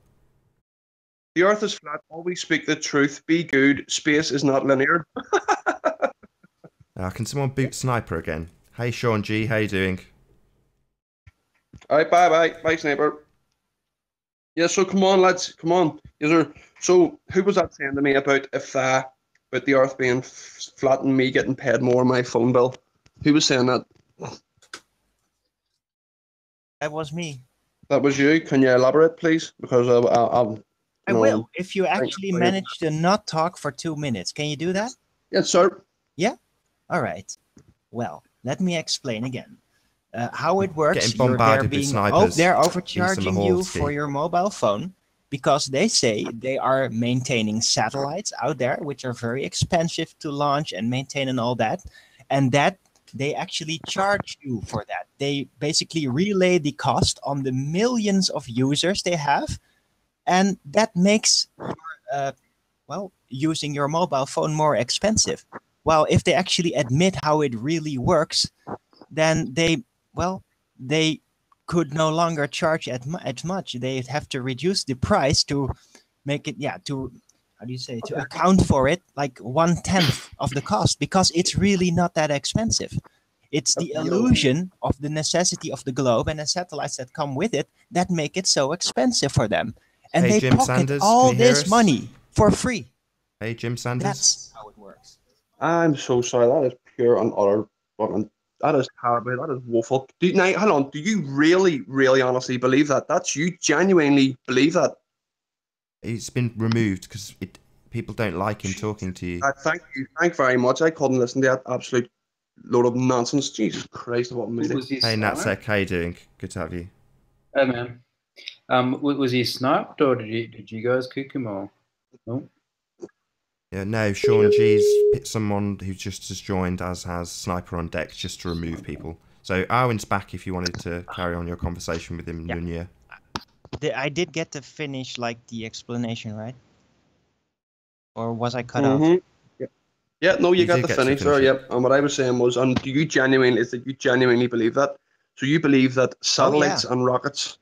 The Earth is flat. Always speak the truth. Be good. Space is not linear. Can someone boot Sniper again? Hey, Sean G. How you doing? All right. Bye. Bye, Sniper. Yeah. So come on, lads. Come on. So who was that saying to me about about the Earth being flat and me getting paid more on my phone bill? Who was saying that? That was me. That was you. Can you elaborate, please? Because I will. If you actually manage to not talk for 2 minutes, can you do that? Yes, sir. Yeah. All right. Well, let me explain again. How it works. Getting bombarded with snipers. They're overcharging you for your mobile phone because they say they are maintaining satellites out there, which are very expensive to launch and maintain and all that, and that they actually charge you for that. They basically relay the cost on the millions of users they have, and that makes using your mobile phone more expensive. Well, if they actually admit how it really works, then they could no longer charge as much. They have to reduce the price to make it, to account for it like 1/10 of the cost, because it's really not that expensive. It's the illusion of the necessity of the globe and the satellites that come with it that make it so expensive for them. And they Jim pocket Sanders, all this money for free. Hey, Jim Sanders. That's how it works. I'm so sorry. That is pure and utter. That is terrible. That is woeful. Hold on. Do you really, really honestly believe that? You genuinely believe that? It's been removed because people don't like him talking to you. Thank you. Thank you very much. I couldn't listen to that absolute load of nonsense. Jesus Christ, what a meeting. Hey, Natsek, how you doing? Good to have you. Hey, man. Was he sniped or did you guys kick him or no? Yeah, no, Sean G's picked someone who just has joined, as has Sniper on deck, just to remove people. So Arwen's back if you wanted to carry on your conversation with him, Nunya. I did get to finish the explanation, right? Or was I cut off? Yeah, no, you got to finish there, yep. And what I was saying was, do you genuinely believe that? So you believe that satellites and rockets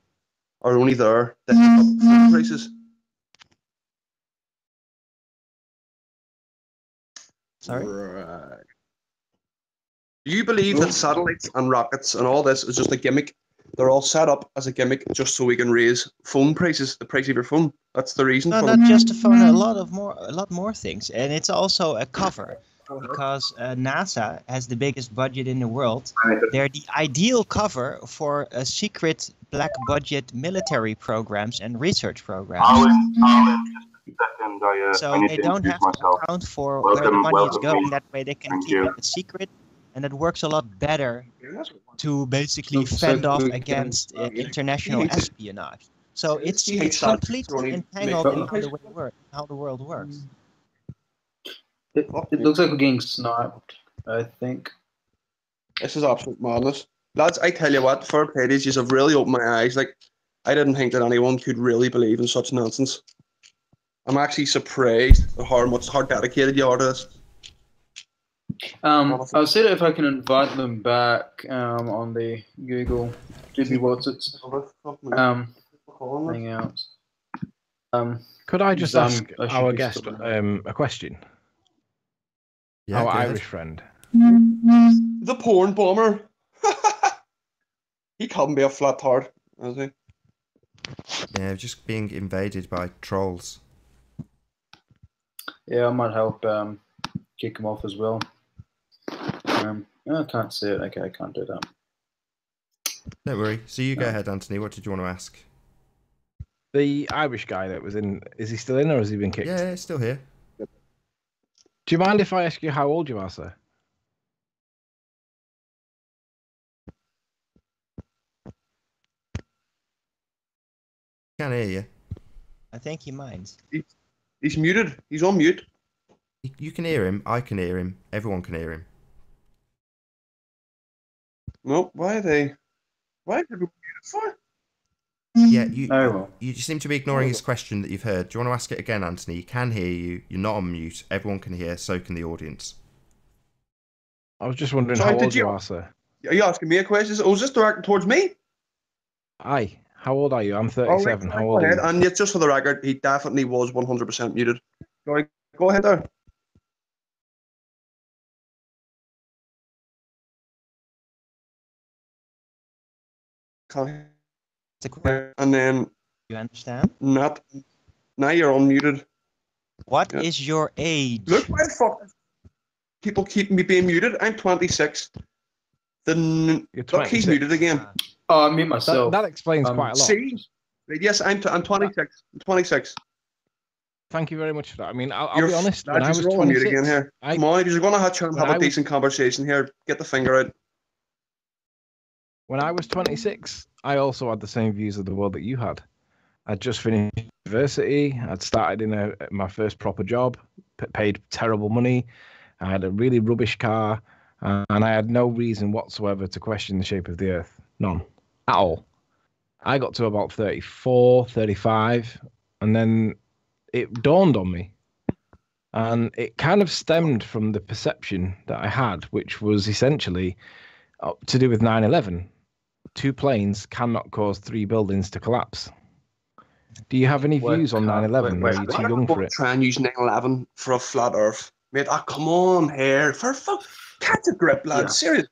are only there to help up prices? Sorry? Right. Do you believe that satellites and rockets and all this is just a gimmick? They're all set up as a gimmick just so we can raise phone prices, the price of your phone. That's the reason. No, not just a phone. A lot more things, and it's also a cover because NASA has the biggest budget in the world. They're the ideal cover for a secret black budget military programs and research programs. So they don't have to account for where the money is going. That way they can keep it secret, and it works a lot better to basically fend off against international espionage. So it's completely entangled in how the world works. It looks like we're getting sniped, I think. This is absolute madness. Lads, I tell you what, fair play to you, have really opened my eyes. I didn't think that anyone could really believe in such nonsense. I'm actually surprised at how dedicated you are to this. I'll see if I can invite them back on the Google Hangouts. Could I just ask our guest a question? Yeah, our Irish friend. The porn bomber. He can't be a flat tard, is he? Yeah, just being invaded by trolls. Yeah, I might help kick him off as well. I can't see it. Okay, I can't do that. Don't worry. So you go ahead, Anthony. What did you want to ask? The Irish guy that was in, is he still in or has he been kicked? Yeah, it's still here. Do you mind if I ask you how old you are, sir? Can't hear you. I think he minds. He's muted. He's on mute. You can hear him. I can hear him. Everyone can hear him. No, why are they muted for? Yeah, well. you seem to be ignoring his question that you've heard. Do you want to ask it again, Anthony? He can hear you. You're not on mute. Everyone can hear. So can the audience. I was just wondering Sorry, how did old you- you are, sir. Are you asking me a question? Oh, is this directed towards me? Aye. How old are you? I'm All right, 37. How go old are ahead. you? And yet, just for the record, he definitely was 100% muted. Sorry, go ahead there. Can't It's a question. And then You understand? now you're unmuted. What Yeah. is your age? Look, why the fuck people keep me being muted? I'm 26. Then You're look, he's 26. muted again. Oh, I mute myself. That explains quite a lot. See? Yes, I'm 26. I'm 26. Thank you very much for that. I mean, I'll You're be honest. When I lads, was you're all on mute 26, again here. I, Come on, you're going to have to when have I a was- decent conversation here. Get the finger out. when I was 26, I also had the same views of the world that you had. I'd just finished university. I'd started in my first proper job, paid terrible money. I had a really rubbish car, and I had no reason whatsoever to question the shape of the Earth. None. At all. I got to about 34, 35, and then it dawned on me. And it kind of stemmed from the perception that I had, which was essentially to do with 9/11. 2 planes cannot cause 3 buildings to collapse. Do you have any views on 9/11? Or are you too young for it? Try and use 9/11 for a flat Earth, mate. Oh, come on, here for fuck. Catch a grip, lad. Yeah. Serious.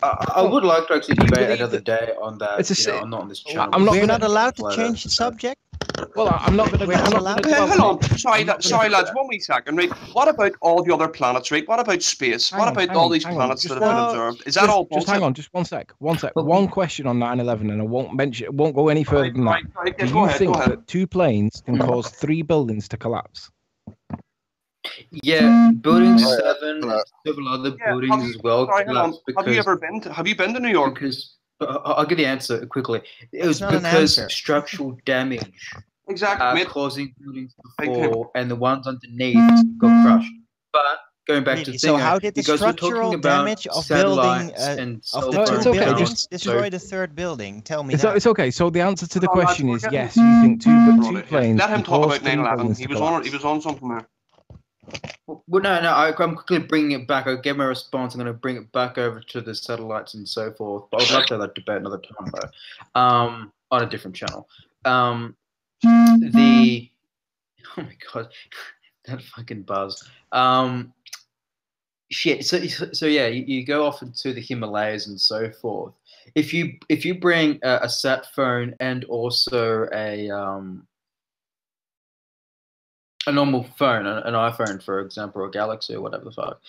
I would like to actually debate believe another day on that. It's a Not on this channel. I'm not We're gonna- not allowed to Later. change the subject. Well, I'm not going to. We're not allowed- Hold on. Sorry, lads. 1 wee second, right? What about all the other planets, right? What about space? Hang what on, about hang all on, these hang on. planets Just that have been one- observed? Is that all Just bullshit? hang on, just 1 sec. 1 sec. But- One question on 9/11, and I won't go any further than that. Right, Do go you ahead, think go ahead. that 2 planes can cause 3 buildings to collapse? Yeah, building Oh, 7 and several other Yeah, buildings as well. Sorry, hold on. collapsed Have you been to New York? because I'll give the answer quickly. It was not an because answer. structural damage Exactly, mate. causing buildings to Thank you. fall, and the ones underneath got crushed. But going back to Really? the So thing, how did the you guys were structural talking about damage of building satellites and of cell the No, phone it's two okay, towers, buildings just- destroy so- the third building? Tell me It's, that. it's okay. So the answer to the Hold on, question lads, is we're yes. You think two planes Let him can talk cause about 3 9/11. buildings He to was on. collapse. He was on something there. Well, no, I'm quickly bringing it back. I'll get my response. I'm going to bring it back over to the satellites and so forth. But I'd love to have that debate another time, though, on a different channel. Oh my god, that fucking buzz. Shit. So yeah, you go off into the Himalayas and so forth. If you bring a sat phone and also a normal phone, an iPhone, for example, or a Galaxy or whatever the fuck,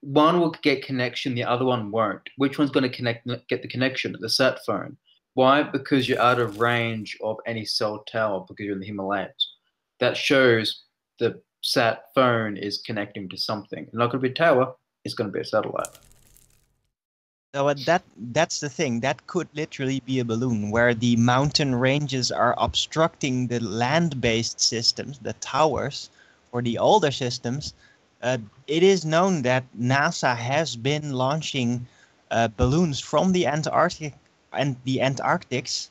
one will get connection, the other one won't. Which one's going to get the connection? The sat phone. Why? Because you're out of range of any cell tower because you're in the Himalayas. That shows the sat phone is connecting to something. It's not going to be a tower. It's going to be a satellite. So that's the thing. That could literally be a balloon where the mountain ranges are obstructing the land-based systems, the towers, or the older systems. It is known that NASA has been launching balloons from the Antarctic and the Antarctics,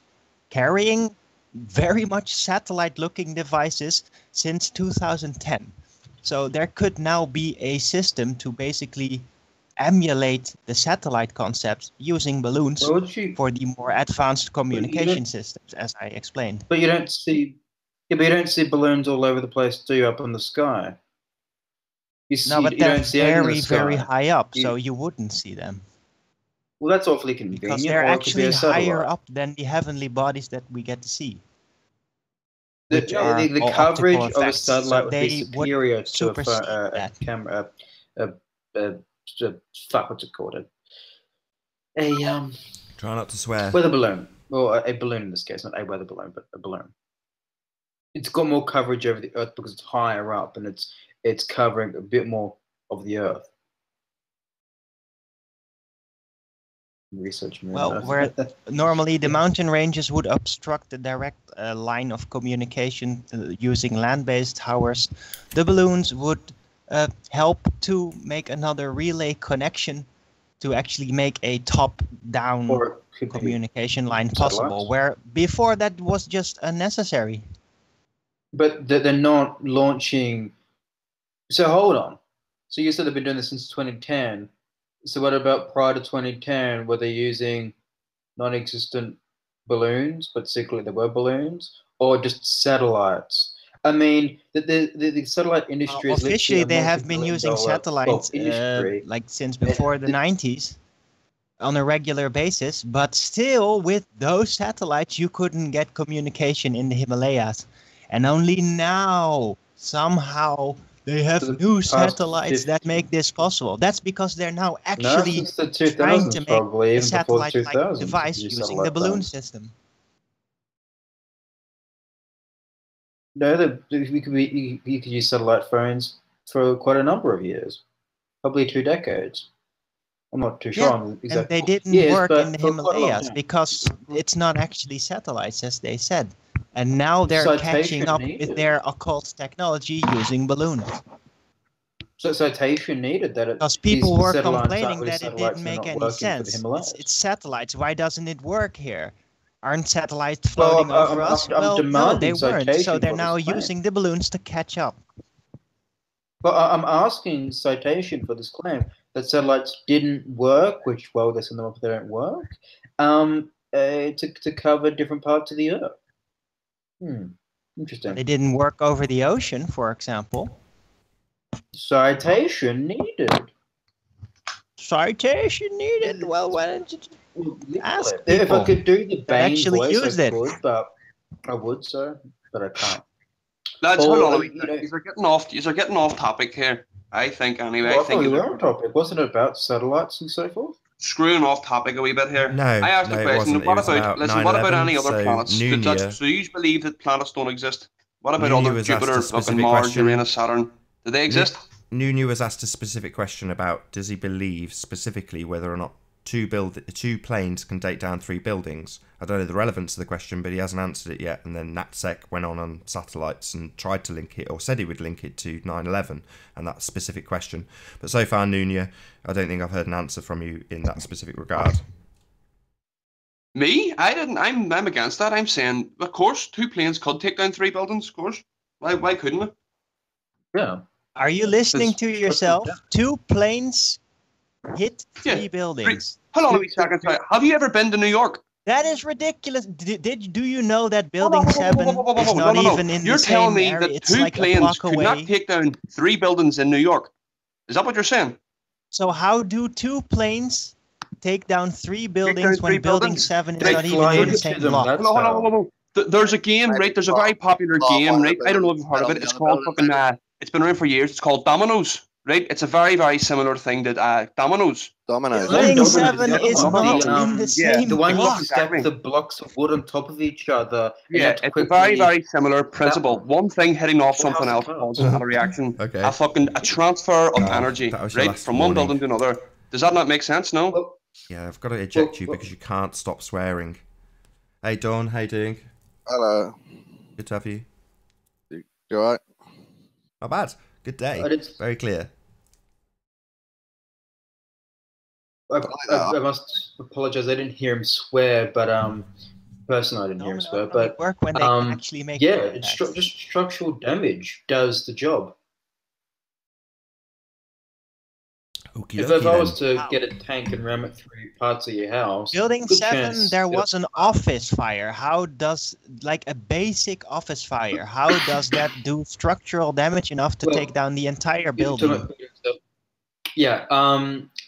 carrying very much satellite-looking devices since 2010. So there could now be a system to basically emulate the satellite concepts using balloons Well, for the more advanced communication don't- systems, as I explained. But you don't see balloons all over the place, do you, up in the sky? No, but you they're don't see anything in the very, very sky. high up, You- so you wouldn't see them. Well, that's awfully convenient. Because they're or it could be actually a higher satellite. up than the heavenly bodies that we get to see. which are the all coverage optical of a effects, satellite so would they be superior to supersede a that. camera. Fuck, what's it called? A Try not to swear. weather balloon, or a balloon in this case, not a weather balloon, but a balloon. It's got more coverage over the Earth because it's higher up and it's covering a bit more of the Earth. Research. Well, where normally the mountain ranges would obstruct the direct line of communication using land-based towers, the balloons would help to make another relay connection to actually make a top-down communication line possible, where before that was just unnecessary. But they're not launching. So hold on. So you said they've been doing this since 2010. So what about prior to 2010? Were they using non-existent balloons, but secretly they were balloons, or just satellites? I mean, the satellite industry is officially they have been using satellites like since before the 90s on a regular basis, but still with those satellites you couldn't get communication in the Himalayas, and only now somehow they have new satellites that make this possible. That's because they're now actually trying to make a satellite-like device using the balloon system. No, you could use satellite phones for quite a number of years, probably 2 decades. I'm not too sure. Yeah, and they didn't work in the Himalayas because it's not actually satellites, as they said. And now they're catching up with their occult technology using balloons. So citation needed that because people were complaining that it didn't make any sense. It's satellites. Why doesn't it work here? Aren't satellites floating over us? Well, no, they weren't. So they're now using the balloons to catch up. But I'm asking citation for this claim that satellites didn't work, which, well, they send them up, they don't work, to cover different parts of the Earth. Interesting. They didn't work over the ocean, for example. Citation needed. Citation needed. Well, why don't you ask people? If I could do the Bane voice, used I could, but I would, sir, but I can't. Lads, hold on. You're getting off topic here. I think anyway. Well, I think we were on topic. Wasn't it about satellites and so forth? Screwing off topic a wee bit here. No, I asked a question. What about any other planets? Nunia, Do you believe that planets don't exist? What about other Jupiter, fucking Mars, Uranus, Saturn? Do they exist? Nunia was asked a specific question about does he believe specifically whether or not two planes can take down 3 buildings. I don't know the relevance of the question, but he hasn't answered it yet. And then NatSec went on satellites and tried to link it, or said he would link it to 9/11 and that specific question. But so far, Nunia, I don't think I've heard an answer from you in that specific regard. Me? I didn't. I'm against that. I'm saying, of course, 2 planes could take down 3 buildings. Of course. Why couldn't it? Yeah. Are you listening to yourself? 2 planes hit 3 buildings. Hold on a second. Have you ever been to New York? That is ridiculous. Do you know that Building 7 is not even in the same area? You're telling me that it's 2 like planes could not take down 3 buildings in New York. Is that what you're saying? So how do 2 planes take down 3 buildings when Building 7 is not even in the same block? Hold on. There's a game, right? There's a very popular game, right? I don't know if you've heard of it. It's called fucking... it's been around for years. It's called Dominoes. Right, it's a very, very similar thing to Dominoes. Building 7 is not in the same the one block. you stack the blocks of wood on top of each other. Yeah, it's a very, very similar principle. One thing hitting off something else causes a reaction. Okay. A transfer of energy, right, from one building to another. Does that not make sense? No. Yeah, I've got to eject you because you can't stop swearing. Hey, Dawn, how you doing? Hello. Good to have you. You alright? Not bad. Good day. Very clear. I must apologize. I didn't hear him swear, but personally, I didn't hear him swear. But work when they actually make it's just structural damage does the job. If I was to get a tank and ram it through parts of your house, Building 7, there was an office fire. How does, like a basic office fire, how does that do structural damage enough to take down the entire building? Yeah,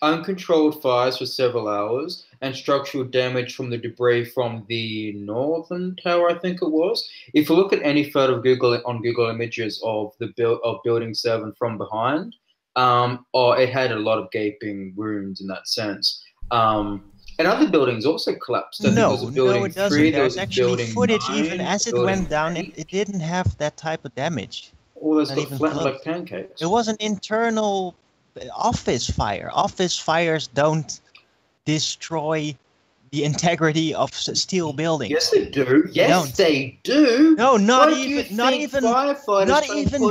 uncontrolled fires for several hours, and structural damage from the debris from the northern tower, I think it was. If you look at any photo of Google Images of the Building 7 from behind, it had a lot of gaping wounds in that sense. And other buildings also collapsed. No, it doesn't. There's actually footage, even as it went down, it didn't have that type of damage. All those got flattened like pancakes. It was an internal office fire. Office fires don't destroy the integrity of steel buildings. Yes, they do. Yes, they do. No, not even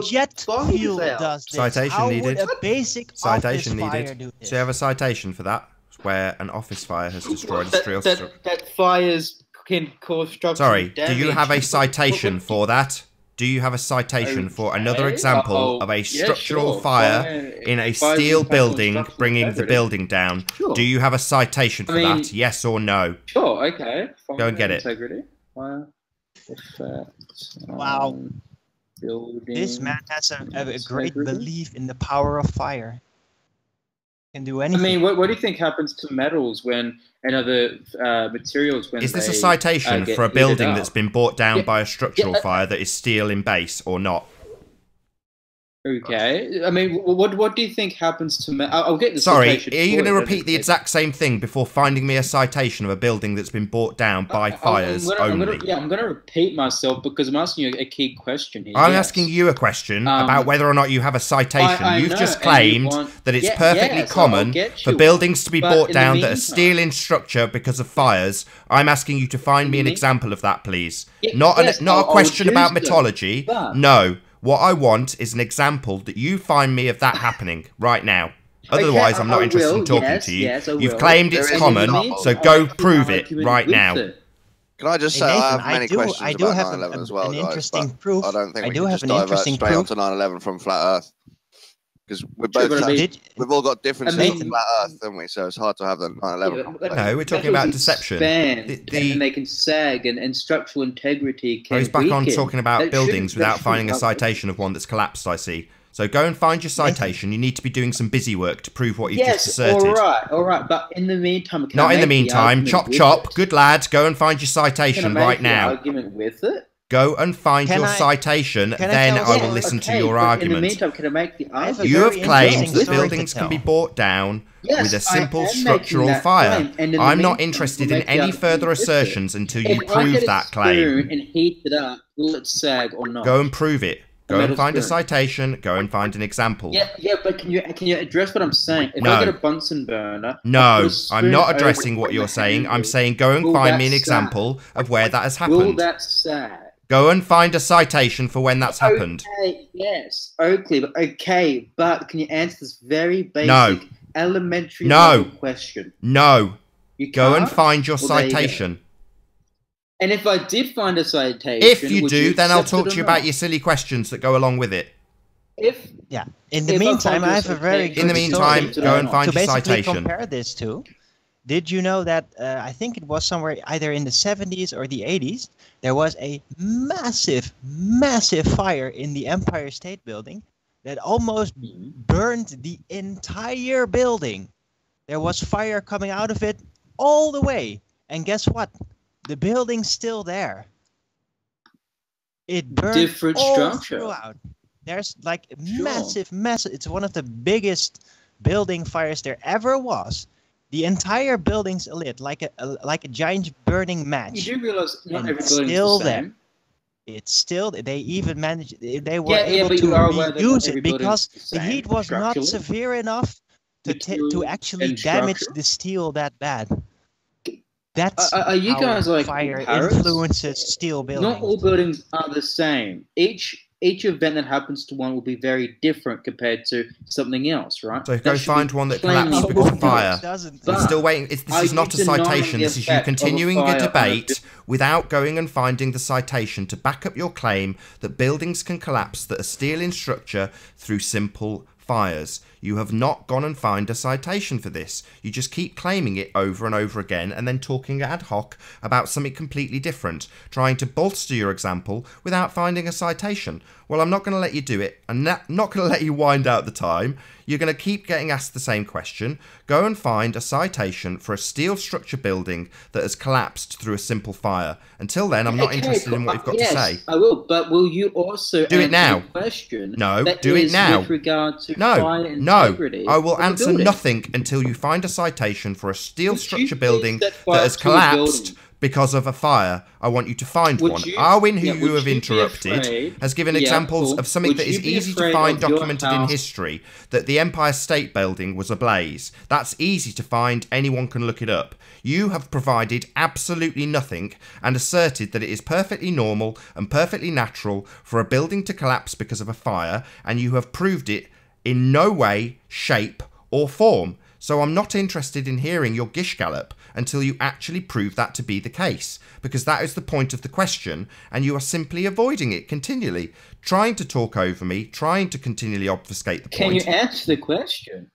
jet fuel does this. Citation How needed. Would a basic citation office needed. Fire do this? So you have a citation for that, where an office fire has destroyed a steel structure. That fires can cause structural Sorry, damage. do you have a citation for that? Do you have a citation for another example of a structural fire in a steel building bringing the building down? Sure. Do you have a citation for that? Yes or no? Sure, okay. Go and get it. Integrity. Fire effect. Wow. Building. This man has a great belief in the power of fire. Can do anything. I mean, what do you think happens to metals and other materials when Is this they, a citation get for a building heated that's up? been brought down by a structural fire that is steel in base or not? Okay. I mean, what do you think happens to I'll get the Sorry, citation are you for going to it, repeat the exact same thing before finding me a citation of a building that's been brought down by fires only? I'm going to repeat myself because I'm asking you a key question here. I'm asking you a question about whether or not you have a citation. You've just claimed that it's perfectly common for buildings to be brought down that are steel in structure because of fires. I'm asking you to find me an example of that, please. Not a question about mythology. No. What I want is an example that you find me of that happening right now. Otherwise, I'm not interested in talking to you. You've claimed it's common, so go prove it right now. Can I just say Nathan, I have many questions I do about have 9/11 as well, an guys, interesting but proof. I don't think I we do can have just an divert interesting straight proof. onto 9/11 from flat Earth. Because we've all got differences Nathan, in flat Earth, haven't we? So it's hard to have the 9/11 conversation. No, we're talking about deception. And they can sag, and structural integrity can He's back on weaken. talking about That buildings shouldn't- that without finding a shouldn't happen. citation of one that's collapsed, I see. So go and find your citation. You need to be doing some busy work to prove what you've just asserted. all right. But in the meantime, Not in the meantime. Chop, chop. Good lad. Go and find your citation right now. Argument with it. Go and find your citation, then I will listen to your argument. In the meantime, can I make the argument? You have claimed that buildings can be brought down with a simple structural fire. I'm not interested in any further assertions until you prove that claim. And heat it up, will it sag or not? Go and prove it. Go and find a citation. Go and find an example. Yeah, but can you address what I'm saying? If No. I get a Bunsen burner, No, I'm not addressing what you're saying. I'm saying go and find me an example of where that has will happened. that sag? Go and find a citation for when that's happened. Okay, yes, Oakley, but can you answer this very basic, elementary level question? No. You Go and can't? find your Well, there you go. citation. And if I did find a citation, If you would do, then I'll accept talk it to you or about not? your silly questions that go along with it. In the If I meantime, find I this have a very okay, good In the meantime, story go and find to your basically citation. compare this to. Did you know that I think it was somewhere either in the 70s or the 80s, there was a massive fire in the Empire State Building that almost burned the entire building. There was fire coming out of it all the way. And guess what? The building's still there. It burned Different all structure. throughout. There's like massive. It's one of the biggest building fires there ever was. The entire building's lit like a giant burning match. You do realize not And every it's building's still the there. same. It's still. They even managed. They were Yeah, able but to you are aware that not reuse every it building's because the the same heat was not structurally. severe enough to Material actually and damage structure. the steel that bad. That's Are you how guys like fire Paris? influences steel buildings. Not all buildings are the same. Each event that happens to one will be very different compared to something else, right? So That go should find be one that plainly collapsed because of obvious. fire. Doesn't. I'm But still waiting. This are is not a you denying citation. the This is you effect of a continuing a fire on a debate without going and finding the citation to back up your claim that buildings can collapse that are steel in structure through simple fires. You have not gone and found a citation for this. You just keep claiming it over and over again and then talking ad hoc about something completely different, trying to bolster your example without finding a citation. Well, I'm not going to let you do it. I'm not going to let you wind out the time. You're going to keep getting asked the same question. Go and find a citation for a steel structure building that has collapsed through a simple fire. Until then, I'm not interested in what you've got to say. I will, but will you also do it now? Question no, do it now. With regard to fire integrity I will answer nothing until you find a citation for a steel structure building that has collapsed because of a fire. I want you to find one. Arwin, who you have interrupted, has given examples of something that is easy to find documented in history, that the Empire State Building was ablaze. That's easy to find. Anyone can look it up. You have provided absolutely nothing and asserted that it is perfectly normal and perfectly natural for a building to collapse because of a fire, and you have proved it in no way, shape, or form. So I'm not interested in hearing your gish gallop until you actually prove that to be the case, because that is the point of the question, and you are simply avoiding it continually, trying to talk over me, trying to continually obfuscate the point. Can you answer the question?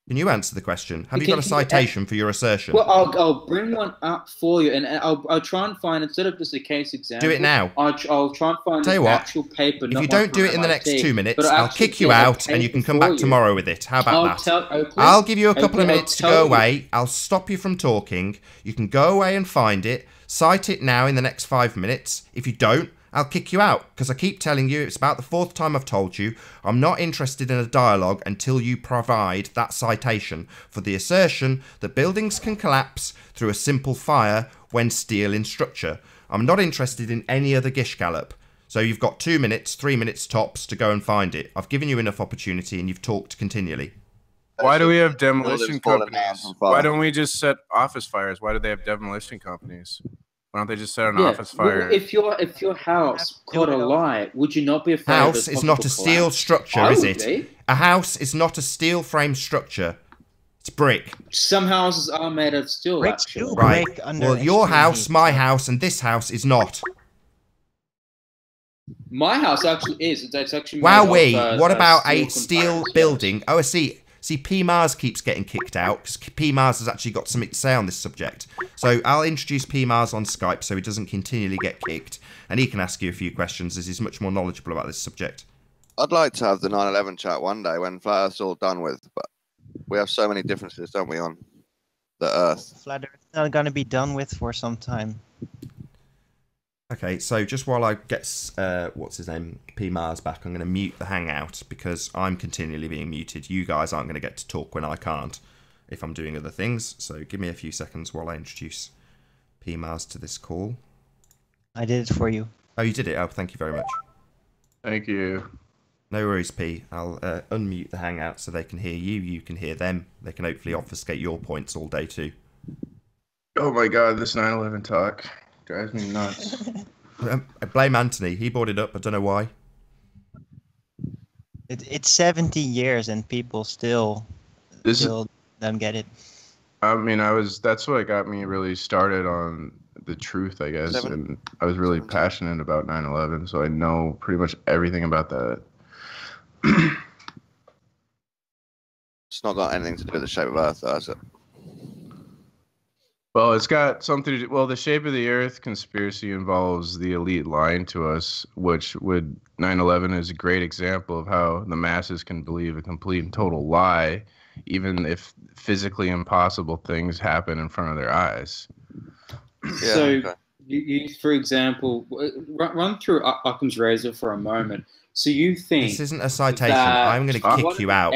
Can you answer the question? Have you got a citation for your assertion? Well, I'll bring one up for you, and I'll try and find, instead of just a case example, do it now. I'll try and find an actual paper. If you don't do it in the next 2 minutes, I'll kick you out and you can come back tomorrow with it. How about that? I'll give you a couple of minutes to go away. I'll stop you from talking. You can go away and find it. Cite it now in the next 5 minutes. If you don't, I'll kick you out, because I keep telling you, it's about the 4th time I've told you, I'm not interested in a dialogue until you provide that citation for the assertion that buildings can collapse through a simple fire when steel in structure. I'm not interested in any other gish gallop. So you've got 2 minutes, 3 minutes tops to go and find it. I've given you enough opportunity and you've talked continually. Why do we have demolition companies? Why don't we just set office fires? Why do they have demolition companies? Why don't they just set an office fire? Well, if your house caught alight, would you not be afraid? House is not a steel structure, is it? A house is not a steel frame structure. It's brick. Some houses are made of steel. Actually. Right. Well, your house, my house, and this house is not. My house actually is. It's actually. Wowee! What about a steel building? Oh, I see. See, P. Mars keeps getting kicked out because P. Mars has actually got something to say on this subject. So I'll introduce P. Mars on Skype so he doesn't continually get kicked. And he can ask you a few questions as he's much more knowledgeable about this subject. I'd like to have the 9/11 chat one day when flat Earth's all done with, but we have so many differences, don't we, on the Earth? Flat Earth's not going to be done with for some time. Okay, so just while I get, what's his name, P. Mars back, I'm going to mute the Hangout because I'm continually being muted. You guys aren't going to get to talk when I can't if I'm doing other things. So give me a few seconds while I introduce P. Mars to this call. I did it for you. Oh, you did it? Oh, thank you very much. Thank you. No worries, P. I'll unmute the Hangout so they can hear you. You can hear them. They can hopefully obfuscate your points all day too. Oh my god, this 9/11 talk drives me nuts. I blame Anthony. He brought it up. I don't know why. It's 70 years and people still don't get it. I mean, that's what got me really started on the truth, I guess. And I was really passionate about 9/11, so I know pretty much everything about that. It's not got anything to do with the shape of Earth, though, has it? Well, it's got something to do. Well, the shape of the Earth conspiracy involves the elite lying to us, which 9/11 is a great example of how the masses can believe a complete and total lie, even if physically impossible things happen in front of their eyes. Yeah, so, okay. you, for example, run through Occam's razor for a moment. So you think this isn't a citation? I'm going to kick you out.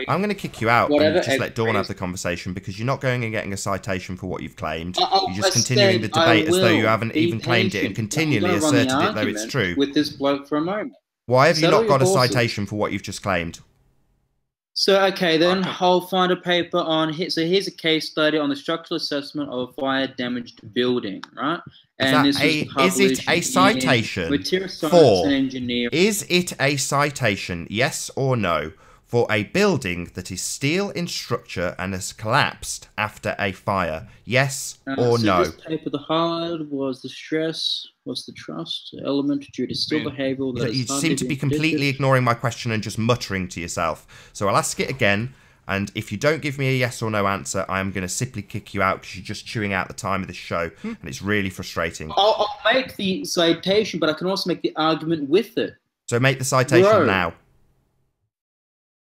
I'm going to kick you out and just let Dawn have the conversation because you're not going and getting a citation for what you've claimed. You're just continuing the debate as though you haven't even claimed it and continually asserted it though it's true. With this bloke for a moment. Why have you not got a citation for what you've just claimed? So, okay, then I'll find a paper on here. So here's a case study on the structural assessment of a fire-damaged building, right? And is it a citation for? Is it a citation, yes or no, for a building that is steel in structure and has collapsed after a fire? Yes or so no? This paper, the hard was the stress, was the trust element due to steel behaviour. You seem to be completely ignoring my question and just muttering to yourself. So I'll ask it again, and if you don't give me a yes or no answer, I am going to simply kick you out because you're just chewing out the time of this show, and it's really frustrating. I'll make the citation, but I can also make the argument with it. So make the citation now.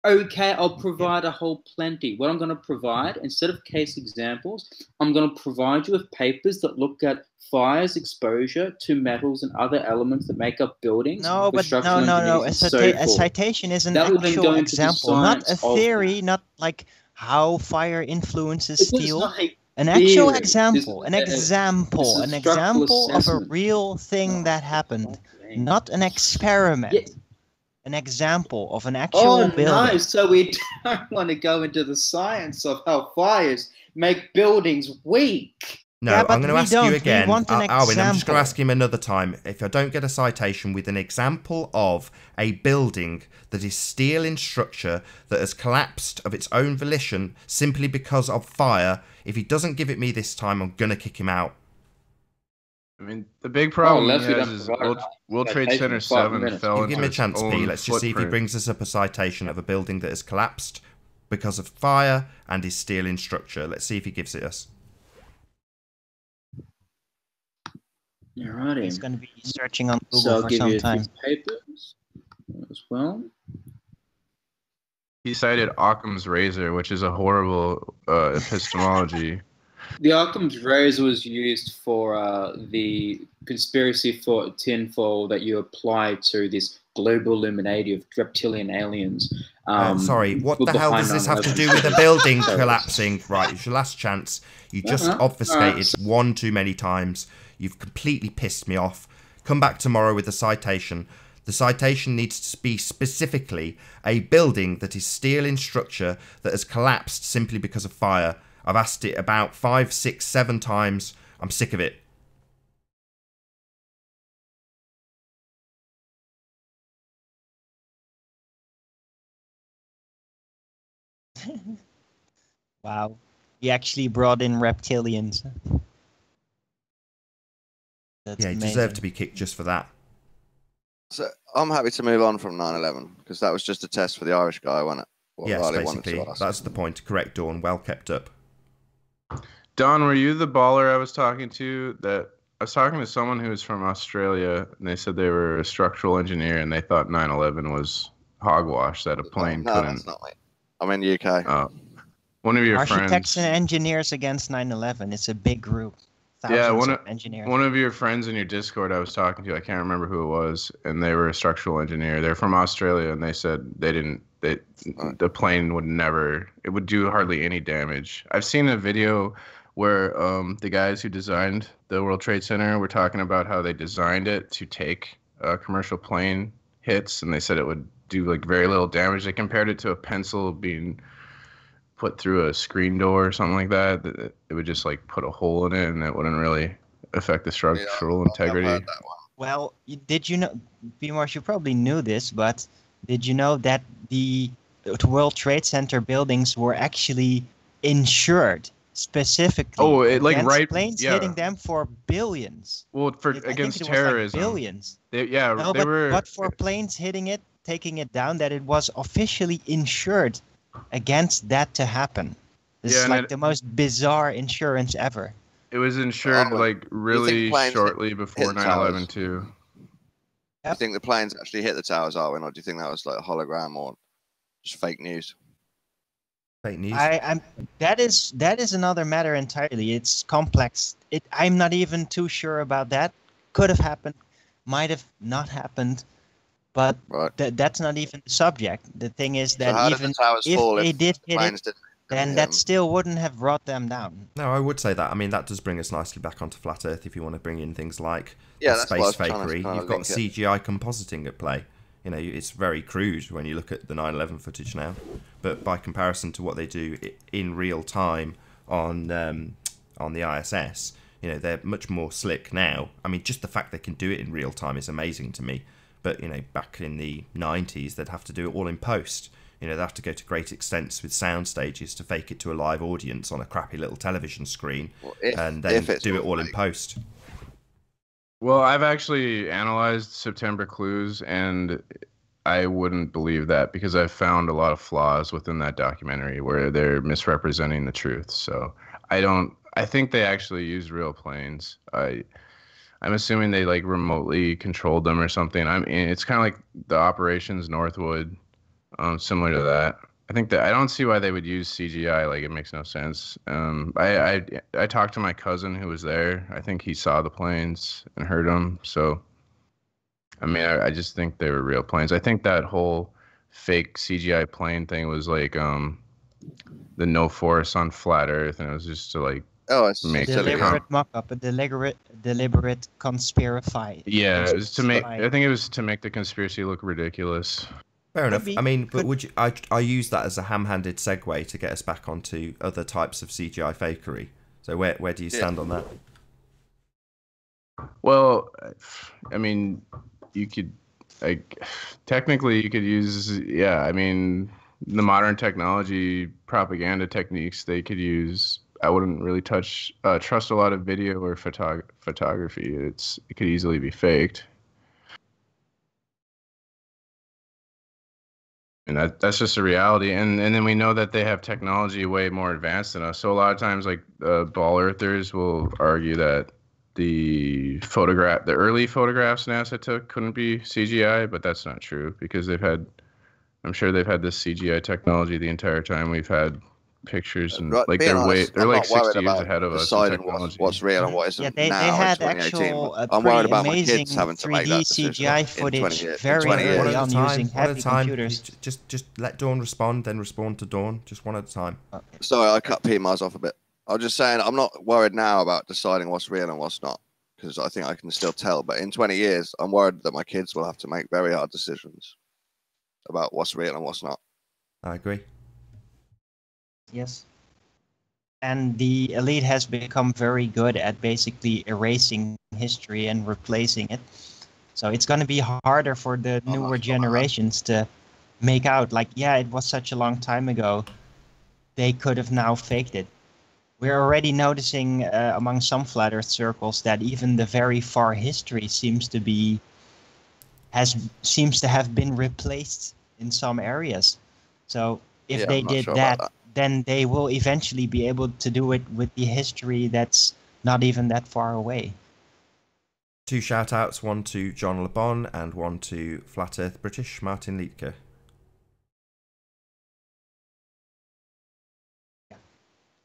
Okay, I'll provide a whole plenty. What I'm going to provide, instead of case examples, I'm going to provide you with papers that look at fire's exposure to metals and other elements that make up buildings. No, but no. A citation is an actual example, not a theory, not like how fire influences steel. An actual example, an example of a real thing that happened, not an experiment. Yeah. An example of an actual building. No, so we don't want to go into the science of how fires make buildings weak. No, I'm going to ask you again. Alwyn, I'm just going to ask him another time. If I don't get a citation with an example of a building that is steel in structure that has collapsed of its own volition simply because of fire, if he doesn't give it me this time, I'm going to kick him out. I mean, the big problem is World Trade Center 7 fell into give him a chance, P. Let's just see if he brings us up a citation of a building that has collapsed because of fire and is steel in structure. Let's see if he gives it us. He's going to be searching on Google for some time. Papers as well. He cited Occam's razor, which is a horrible epistemology. The Occam's razor was used for the conspiracy for tinfoil that you apply to this global illuminati of reptilian aliens. Sorry, what the hell does this have to do with a building collapsing? Right, it's your last chance. You just obfuscated one too many times. You've completely pissed me off. Come back tomorrow with a citation. The citation needs to be specifically a building that is steel in structure that has collapsed simply because of fire. I've asked it about 5, 6, 7 times. I'm sick of it. Wow. He actually brought in reptilians. That's he deserved to be kicked just for that. So I'm happy to move on from 9/11 because that was just a test for the Irish guy, wasn't it? Yes, basically. That's the point. Correct, Dawn. Well kept up. Don, were you the baller I was talking to? That I was talking to someone who was from Australia, and they said they were a structural engineer, and they thought 9/11 was hogwash, that a plane couldn't. That's not me. I'm in the UK. One of your Architects friends. and engineers against 9/11. It's a big group. Yeah, engineers. One of your friends in your Discord I was talking to, I can't remember who it was, and they were a structural engineer. They're from Australia, and they said the plane would never, it would do hardly any damage. I've seen a video where the guys who designed the World Trade Center were talking about how they designed it to take commercial plane hits, and they said it would do like very little damage. They compared it to a pencil being put through a screen door or something like that. It would just like put a hole in it, and it wouldn't really affect the structural integrity. Well, did you know, Bmars, you probably knew this, but did you know that the World Trade Center buildings were actually insured specifically against planes hitting them for billions? Well, against terrorism. Like billions. But for planes hitting it, taking it down, that it was officially insured against that to happen. This is like the most bizarre insurance ever. It was insured like really shortly before 9/11 too. Do you think the planes actually hit the towers, Arwin, or do you think that was like a hologram or just fake news? Fake news. That is another matter entirely. It's complex. I'm not even too sure about that. Could have happened, might have not happened. But that's not even the subject. The thing is that even if they did hit it, then that still wouldn't have brought them down. No, I would say that. I mean, that does bring us nicely back onto Flat Earth if you want to bring in things like space fakery. You've got CGI compositing at play. You know, it's very crude when you look at the 9/11 footage now. But by comparison to what they do in real time on the ISS, you know, they're much more slick now. I mean, just the fact they can do it in real time is amazing to me. But, you know, back in the 90s, they'd have to do it all in post. You know, they have to go to great extents with sound stages to fake it to a live audience on a crappy little television screen, and then do it all in post. Well, I've actually analyzed September Clues, and I wouldn't believe that because I've found a lot of flaws within that documentary where they're misrepresenting the truth. So I think they actually used real planes. I'm assuming they like remotely controlled them or something. I mean, it's kind of like the Operations Northwood, similar to that. I think that I don't see why they would use CGI. Like, it makes no sense. I talked to my cousin who was there. I think he saw the planes and heard them. So, I mean, I just think they were real planes. I think that whole fake CGI plane thing was like the no force on flat Earth, and it was just to like make deliberate mock-up, a deliberate conspirify. Yeah, it was to make. I think it was to make the conspiracy look ridiculous. Fair enough. I mean, but would you? I use that as a ham-handed segue to get us back onto other types of CGI fakery. So where do you stand on that? Well, I mean, you could technically you could use I mean, the modern technology propaganda techniques they could use. I wouldn't really trust a lot of video or photography. It could easily be faked. And that's just a reality. And then we know that they have technology way more advanced than us. So a lot of times, like ball earthers will argue that the early photographs NASA took couldn't be CGI, but that's not true because I'm sure they've had this CGI technology the entire time we've had pictures, and like they're like 60 years ahead of us in technology. What's real and what isn't. They had actual I'm worried about my kids having to make that CGI footage very early on using heavy computers. Just let Dawn respond, then respond to Dawn, just one at a time. Sorry, I cut PMAs off a bit. I was just saying I'm not worried now about deciding what's real and what's not, because I think I can still tell. But in 20 years, I'm worried that my kids will have to make very hard decisions about what's real and what's not. I agree. Yes. And the elite has become very good at basically erasing history and replacing it. So it's going to be harder for the newer generations to make out, like, yeah, it was such a long time ago. They could have now faked it. We're already noticing among some flat Earth circles that even the very far history seems to have been replaced in some areas. So if they did that, then they will eventually be able to do it with the history that's not even that far away. 2 shout-outs, one to John LeBon and one to Flat Earth British, Martin Liedtke.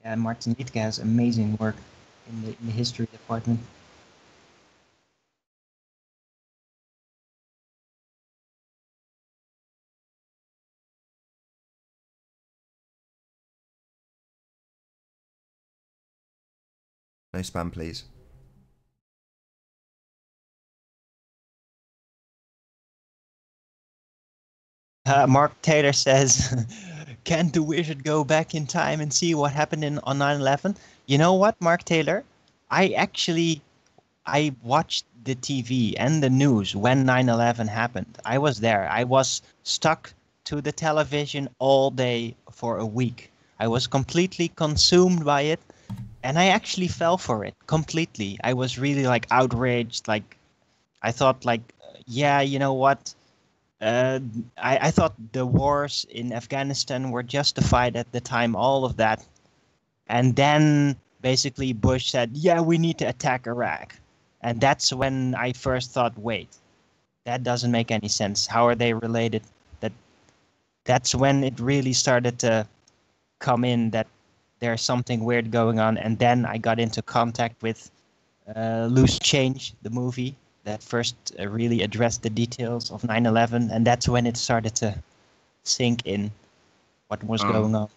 Yeah, Martin Liedtke has amazing work in the history department. No spam, please. Mark Taylor says, can't the wizard go back in time and see what happened on 9/11? You know what, Mark Taylor? I watched the TV and the news when 9/11 happened. I was there. I was stuck to the television all day for a week. I was completely consumed by it. And I actually fell for it completely. I was really like outraged. Like, I thought like, yeah, you know what? I thought the wars in Afghanistan were justified at the time, all of that. And then basically Bush said, yeah, we need to attack Iraq. And that's when I first thought, wait, that doesn't make any sense. How are they related? That's when it really started to come in that there's something weird going on. And then I got into contact with Loose Change, the movie that first really addressed the details of 9/11. And that's when it started to sink in what was going on.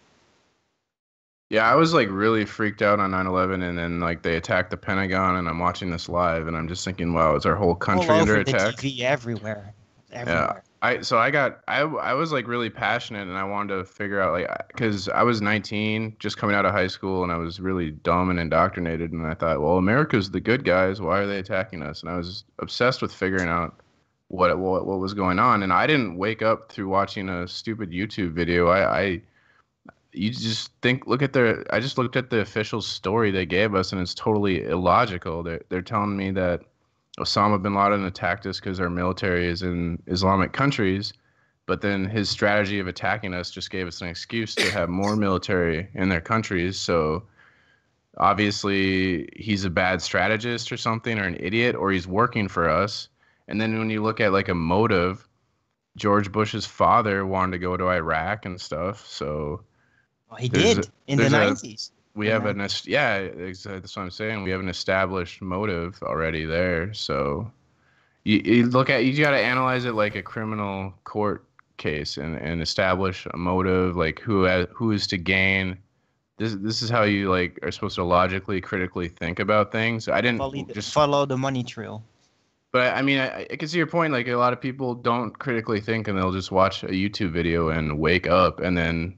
Yeah, I was like really freaked out on 9/11, and then like they attacked the Pentagon, and I'm watching this live, and I'm just thinking, wow, is our whole country all under over attack? The TV everywhere. Yeah, I was like really passionate, and I wanted to figure out like, because I was 19, just coming out of high school, and I was really dumb and indoctrinated, and I thought, well, America's the good guys, why are they attacking us? And I was obsessed with figuring out what was going on. And I didn't wake up through watching a stupid YouTube video. You just look at I just looked at the official story they gave us, and it's totally illogical. They're telling me that Osama bin Laden attacked us because our military is in Islamic countries, but then his strategy of attacking us just gave us an excuse to have more military in their countries. So obviously he's a bad strategist or something, or an idiot, or he's working for us. And then when you look at like a motive, George Bush's father wanted to go to Iraq and stuff. So he did in the 90s. We have that's what I'm saying. We have an established motive already there. So you got to analyze it like a criminal court case and establish a motive, like who is to gain. This is how you like are supposed to logically, critically think about things. I didn't just follow the money trail. But I mean, I can see your point. Like a lot of people don't critically think, and they'll just watch a YouTube video and wake up, and then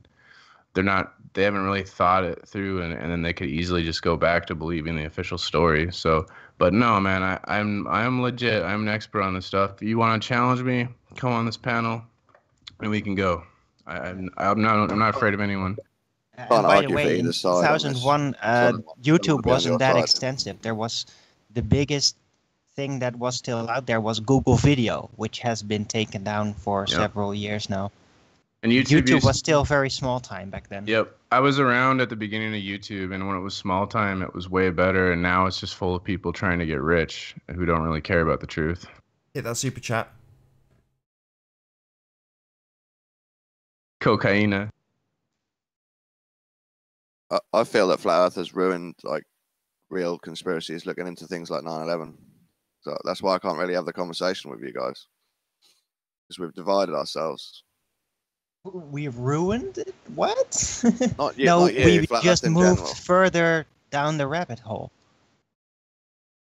they haven't really thought it through, and then they could easily just go back to believing the official story. So, but no, man, I'm legit. I'm an expert on this stuff. If you want to challenge me, come on this panel, and we can go. I'm not afraid of anyone. By the way, in 2001, YouTube wasn't that extensive. There was the biggest thing that was still out there was Google Video, which has been taken down for several years now. And YouTube was still very small time back then. Yep. I was around at the beginning of YouTube, and when it was small time, it was way better, and now it's just full of people trying to get rich who don't really care about the truth. Hit that super chat. Cocaine. I feel that Flat Earth has ruined like real conspiracies looking into things like 9/11. So that's why I can't really have the conversation with you guys, because we've divided ourselves. We've ruined it? What? Not you, no, not you, we just moved further down the rabbit hole.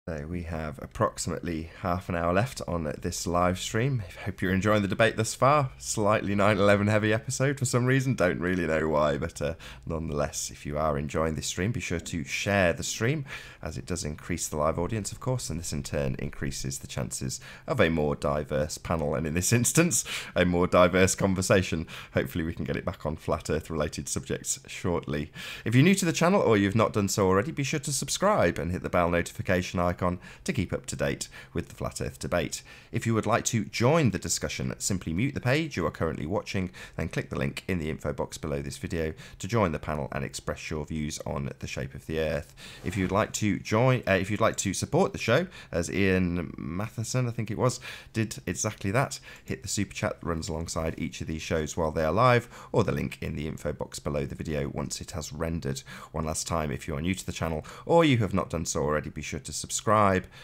So we have approximately half an hour left on this live stream. I hope you're enjoying the debate thus far. Slightly 9/11 heavy episode for some reason. Don't really know why, but nonetheless, if you are enjoying this stream, be sure to share the stream, as it does increase the live audience, of course, and this in turn increases the chances of a more diverse panel, and in this instance, a more diverse conversation. Hopefully we can get it back on Flat Earth related subjects shortly. If you're new to the channel or you've not done so already, be sure to subscribe and hit the bell notification icon to keep up to date with the Flat Earth debate. If you would like to join the discussion, simply mute the page you are currently watching, then click the link in the info box below this video to join the panel and express your views on the shape of the Earth. If you'd like to support the show, as Ian Matheson, I think it was, did exactly that, hit the super chat that runs alongside each of these shows while they are live, or the link in the info box below the video once it has rendered. One last time, if you are new to the channel or you have not done so already, be sure to subscribe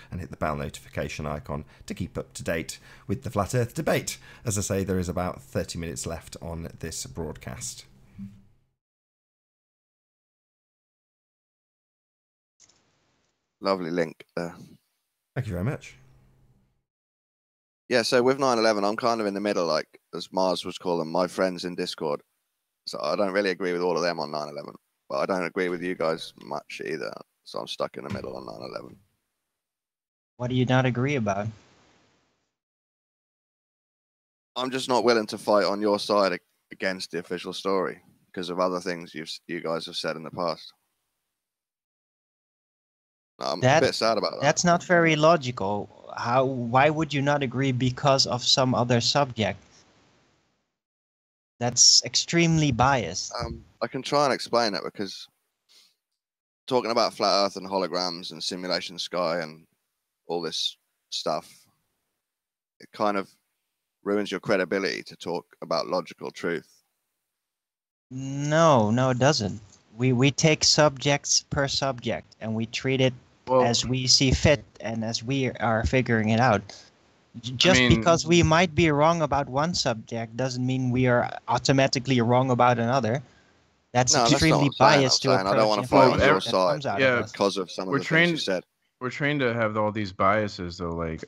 and hit the bell notification icon to keep up to date with the Flat Earth debate. As I say, there is about 30 minutes left on this broadcast. Lovely link there. Thank you very much. Yeah, so with 9/11, I'm kind of in the middle, like, as Mars was calling my friends in Discord. So I don't really agree with all of them on 9/11, but I don't agree with you guys much either. So I'm stuck in the middle on 9/11. What do you not agree about? I'm just not willing to fight on your side against the official story because of other things you guys have said in the past. I'm a bit sad about that. That's not very logical. Why would you not agree because of some other subject? That's extremely biased. I can try and explain it, because talking about flat Earth and holograms and simulation sky and all this stuff, it kind of ruins your credibility to talk about logical truth. No, it doesn't. We take subjects per subject and we treat it as we see fit and as we are figuring it out. Just because we might be wrong about one subject doesn't mean we are automatically wrong about another. That's extremely biased to approach. I don't want to fight on your side because of some of the things you said. we're trained to have all these biases though. Like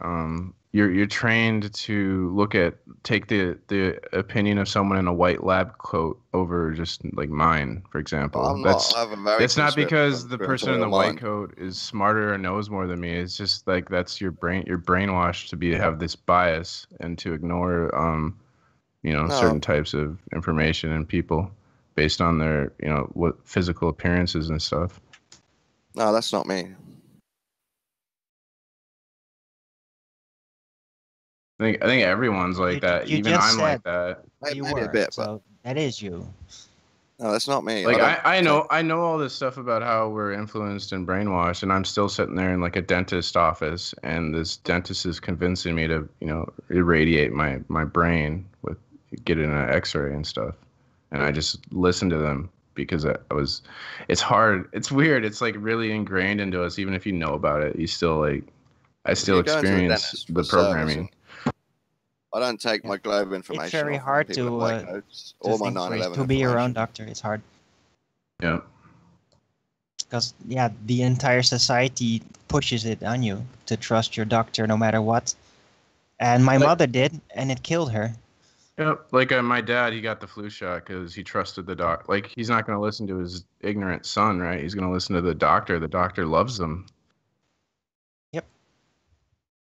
you're trained to take the opinion of someone in a white lab coat over just like mine, for example. I'm not. I have a very It's not because the person in the white mind. coat is smarter or knows more than me. It's just like that's your brain. You're brainwashed to have this bias and to ignore certain types of information and people based on their what physical appearances and stuff. No, that's not me. I think everyone's like that. Even I'm like that. You Maybe were, a bit, so that is you. No, that's not me. Like I know all this stuff about how we're influenced and brainwashed, and I'm still sitting there in like a dentist office, and this dentist is convincing me to irradiate my brain with getting an X-ray and stuff, and I just listen to them because it's hard. It's weird. It's like really ingrained into us, even if you know about it. You still I still experience the programming. I don't take my globe information. It's very hard to be your own doctor. It's hard. Yeah. Because the entire society pushes it on you to trust your doctor no matter what. And my mother did, and it killed her. Yeah, like my dad, he got the flu shot because he trusted the doc. Like he's not going to listen to his ignorant son, right? He's going to listen to the doctor. The doctor loves them.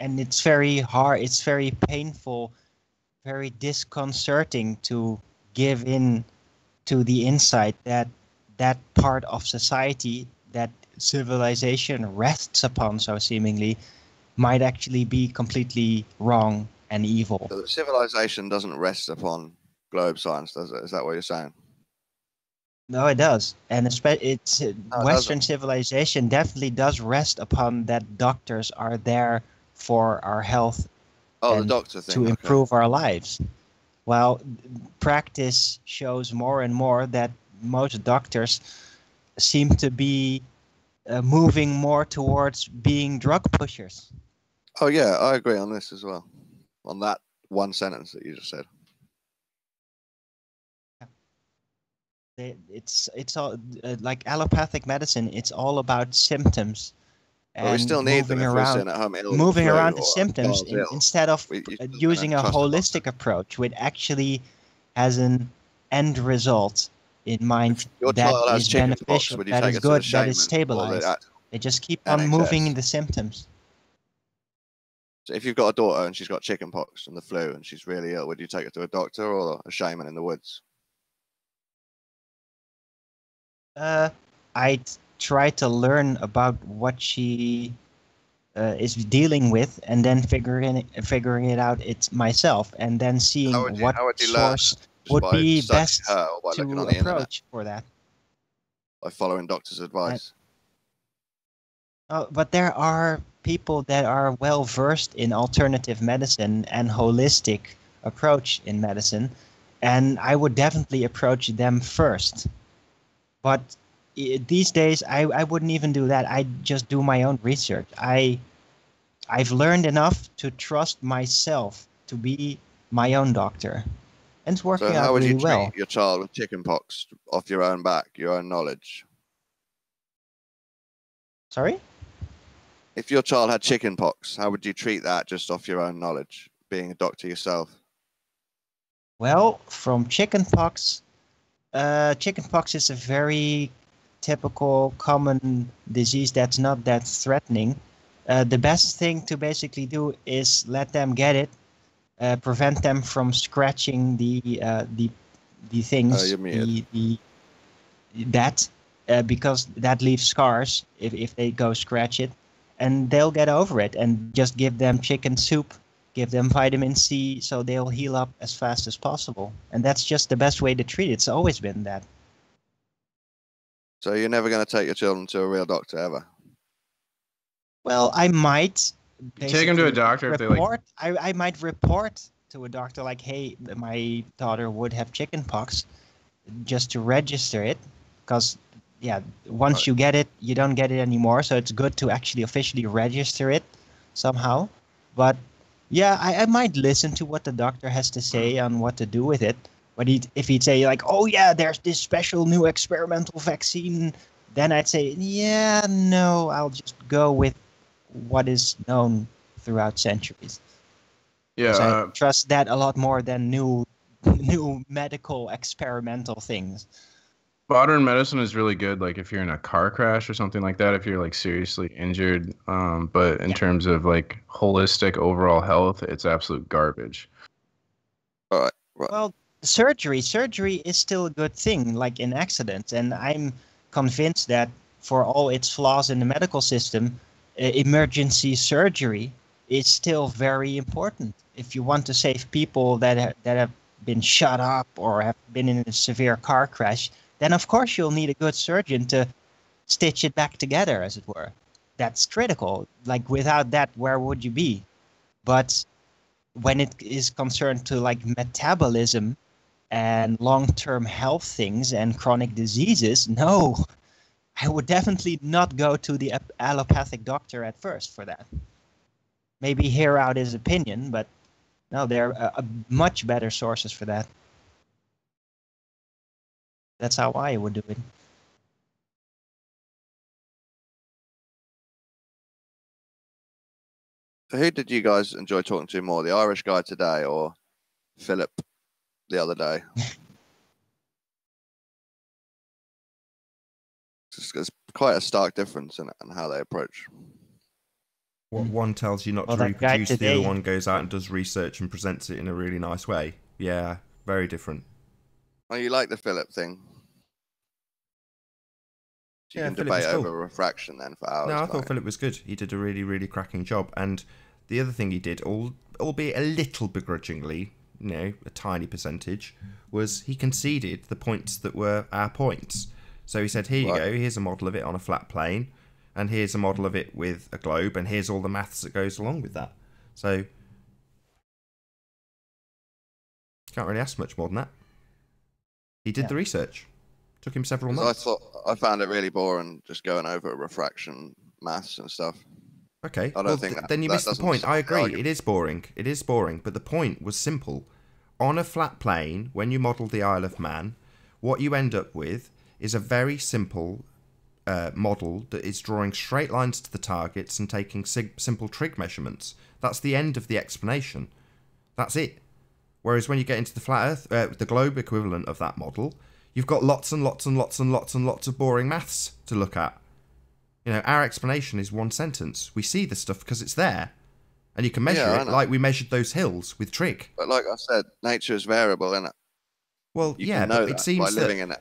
And it's very hard, it's very painful, very disconcerting to give in to the insight that that part of society that civilization rests upon so seemingly might actually be completely wrong and evil. So the civilization doesn't rest upon globe science, does it? Is that what you're saying? No, it does. And Western civilization definitely does rest upon that doctors are there for our health the doctor thing, to improve our lives. Well, practice shows more and more that most doctors seem to be moving more towards being drug pushers. Oh yeah, I agree on this as well. On that one sentence that you just said. It's all like allopathic medicine. It's all about symptoms. But we still need them if we're sitting at home ill. Moving around the symptoms instead of using a holistic approach, which actually has an end result in mind that is beneficial, that is good, that is stabilized. They just keep on moving the symptoms. So if you've got a daughter and she's got chicken pox and the flu and she's really ill, would you take her to a doctor or a shaman in the woods? I'd try to learn about what she is dealing with, and then figuring it out myself, and then seeing what source would be best to approach for that. By following doctor's advice. But there are people that are well versed in alternative medicine and holistic approach in medicine, and I would definitely approach them first. But these days, I wouldn't even do that. I just do my own research. I've learned enough to trust myself to be my own doctor, and it's working out really well. So how would you treat your child with chickenpox off your own back, your own knowledge? Sorry? If your child had chickenpox, how would you treat that just off your own knowledge, being a doctor yourself? Well, from chickenpox, chickenpox is a very typical common disease that's not that threatening. The best thing to basically do is let them get it, prevent them from scratching the things, because that leaves scars if they go scratch it, and they'll get over it. And just give them chicken soup, give them vitamin C, so they'll heal up as fast as possible. And that's just the best way to treat it. It's always been that. So you're never going to take your children to a real doctor ever? Well, I might. Take them to a doctor if they like. I might report to a doctor like, hey, my daughter would have chickenpox, just to register it, because once you get it, you don't get it anymore. So it's good to actually officially register it somehow. But I might listen to what the doctor has to say on what to do with it. But if he'd say like, oh yeah, there's this special new experimental vaccine, then I'd say, no, I'll just go with what is known throughout centuries. Yeah, I trust that a lot more than new medical experimental things. modern medicine is really good, like if you're in a car crash or something like that, if you're like seriously injured. But in terms of like holistic overall health, it's absolute garbage. All right. Right. Well, surgery is still a good thing, like in accidents, and I'm convinced that for all its flaws in the medical system, emergency surgery is still very important. If you want to save people that have been shot up or have been in a severe car crash, then of course you'll need a good surgeon to stitch it back together, as it were. That's critical. Like without that, where would you be? But when it is concerned to like metabolism and long-term health things and chronic diseases, no, I would definitely not go to the allopathic doctor at first for that. Maybe hear out his opinion, but no, there are much better sources for that. That's how I would do it. So who did you guys enjoy talking to more, the Irish guy today or Philip the other day? It's quite a stark difference in how they approach. What one tells you not to reproduce, the other one goes out and does research and presents it in a really nice way. Yeah, very different. Oh, you like the Philip thing? So you can Philip debate was cool. over refraction then for hours. No, I thought Philip was good. He did a really, really cracking job. And the other thing he did, albeit a little begrudgingly, you know, a tiny percentage, was he conceded the points that were our points. So he said, here you go, here's a model of it on a flat plane, and here's a model of it with a globe, and here's all the maths that goes along with that. So, can't really ask much more than that. He did the research. Took him several months. I found it really boring just going over refraction maths and stuff. Okay, I don't think then you missed the point. I agree, it is boring. It is boring, but the point was simple. On a flat plane, when you model the Isle of Man, what you end up with is a very simple model that is drawing straight lines to the targets and taking simple trig measurements. That's the end of the explanation. That's it. Whereas when you get into the flat Earth, the globe equivalent of that model, you've got lots and lots and lots and lots and lots of boring maths to look at. You know, our explanation is one sentence. We see the stuff because it's there. And you can measure it like we measured those hills with trig. But like I said, nature is variable, isn't it? Well, you can know but it seems by living in it.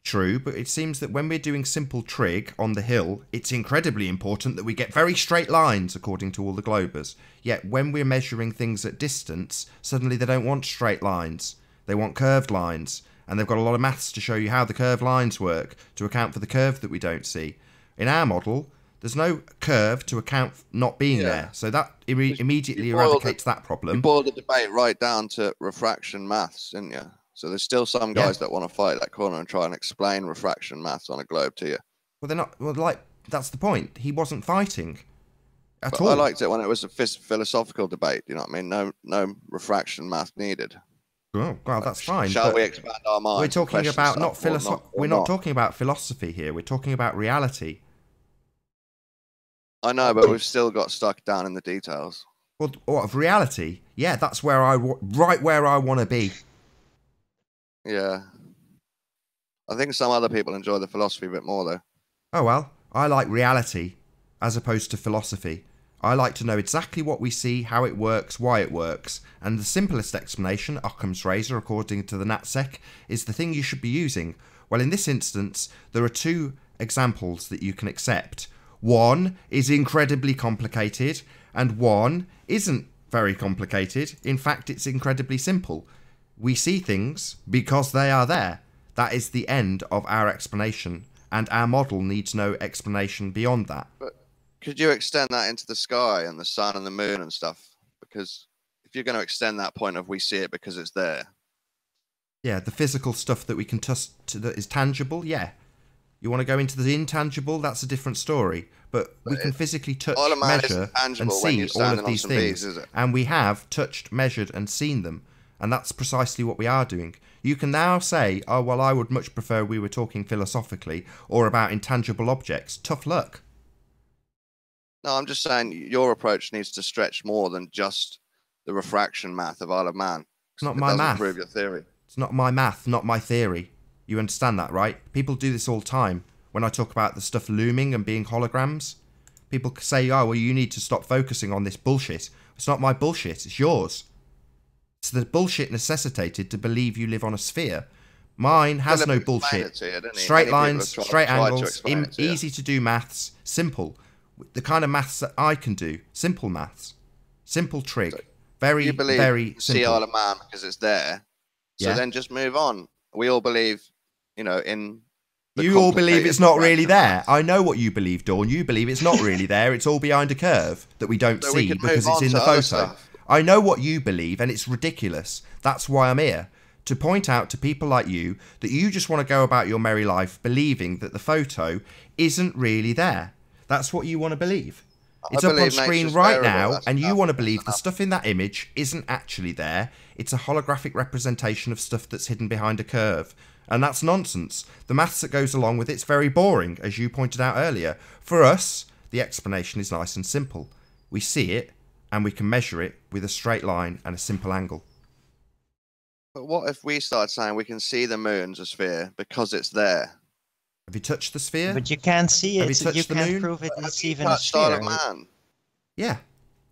True, but it seems that when we're doing simple trig on the hill, it's incredibly important that we get very straight lines, according to all the globers. Yet when we're measuring things at distance, suddenly they don't want straight lines. They want curved lines. And they've got a lot of maths to show you how the curved lines work, to account for the curve that we don't see. In our model, there's no curve to account for not being there. So that immediately eradicates that problem. You boiled the debate right down to refraction maths, didn't you? So there's still some guys that want to fight that corner and try and explain refraction maths on a globe to you. Well, they're not. Well, like that's the point. He wasn't fighting at all. I liked it when it was a philosophical debate. You know what I mean? No refraction math needed. Oh, well, that's fine. Shall we expand our minds? We're talking about not philosophy. We're not talking about philosophy here. We're talking about reality. I know, but we've still got stuck down in the details. Well, what of reality? Yeah, that's where right where I want to be. Yeah. I think some other people enjoy the philosophy a bit more, though. Oh, well, I like reality as opposed to philosophy. I like to know exactly what we see, how it works, why it works. And the simplest explanation, Occam's razor, according to the NatSec, is the thing you should be using. Well, in this instance, there are two examples that you can accept. One is incredibly complicated, and one isn't very complicated. In fact, it's incredibly simple. We see things because they are there. That is the end of our explanation, and our model needs no explanation beyond that. But could you extend that into the sky and the sun and the moon and stuff? Because if you're going to extend that point of we see it because it's there. Yeah, the physical stuff that we can touch that is tangible, yeah. You want to go into the intangible, that's a different story. But we can physically touch, measure, and see all of these things. And we have touched, measured, and seen them. And that's precisely what we are doing. You can now say, oh, well, I would much prefer we were talking philosophically or about intangible objects. Tough luck. No, I'm just saying your approach needs to stretch more than just the refraction math of Isle of Man. It's not it my doesn't math. prove your theory. It's not my math, not my theory. You understand that, right? People do this all the time. When I talk about the stuff looming and being holograms, people say, oh, well, you need to stop focusing on this bullshit. It's not my bullshit, it's yours. It's the bullshit necessitated to believe you live on a sphere. Mine has no bullshit. Straight lines, straight angles, easy to do maths, simple. The kind of maths that I can do, simple maths. Simple trig. Very, very simple. See Isle of Man because it's there. So Yeah. then just move on. We all believe, in You all believe it's not really there. I know what you believe, Dawn. You believe it's not really there. It's all behind a curve that we don't see because it's in the photo. I know what you believe, and it's ridiculous. That's why I'm here. To point out to people like you that you just want to go about your merry life believing that the photo isn't really there. That's what you want to believe. It's up on screen right now, and you want to believe the stuff in that image isn't actually there. It's a holographic representation of stuff that's hidden behind a curve. And that's nonsense. The maths that goes along with it's very boring, as you pointed out earlier. For us, the explanation is nice and simple. We see it, and we can measure it with a straight line and a simple angle. But what if we start saying we can see the moon's a sphere because it's there? Have you touched the sphere? But you can't see Have it, you so touched you the can't moon? prove it it's even a Touched Isle sphere. of Man. Yeah.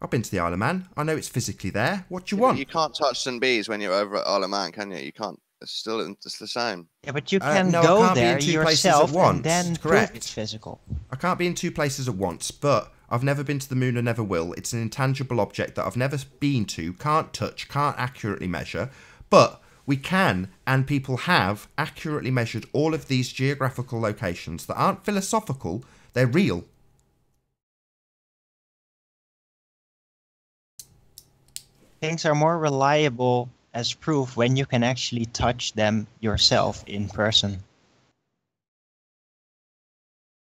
I've been to the Isle of Man. I know it's physically there. What do you Yeah, want? You can't touch St. Bees when you're over at Isle of Man, can you? You can't. It's the same. Yeah, but you can no, I go can't be in there two places yourself at once. and then Correct. prove it's physical. I can't be in two places at once, but I've never been to the moon and never will. It's an intangible object that I've never been to, can't touch, can't accurately measure. But we can, and people have, accurately measured all of these geographical locations that aren't philosophical, they're real. Things are more reliable as proof when you can actually touch them yourself in person.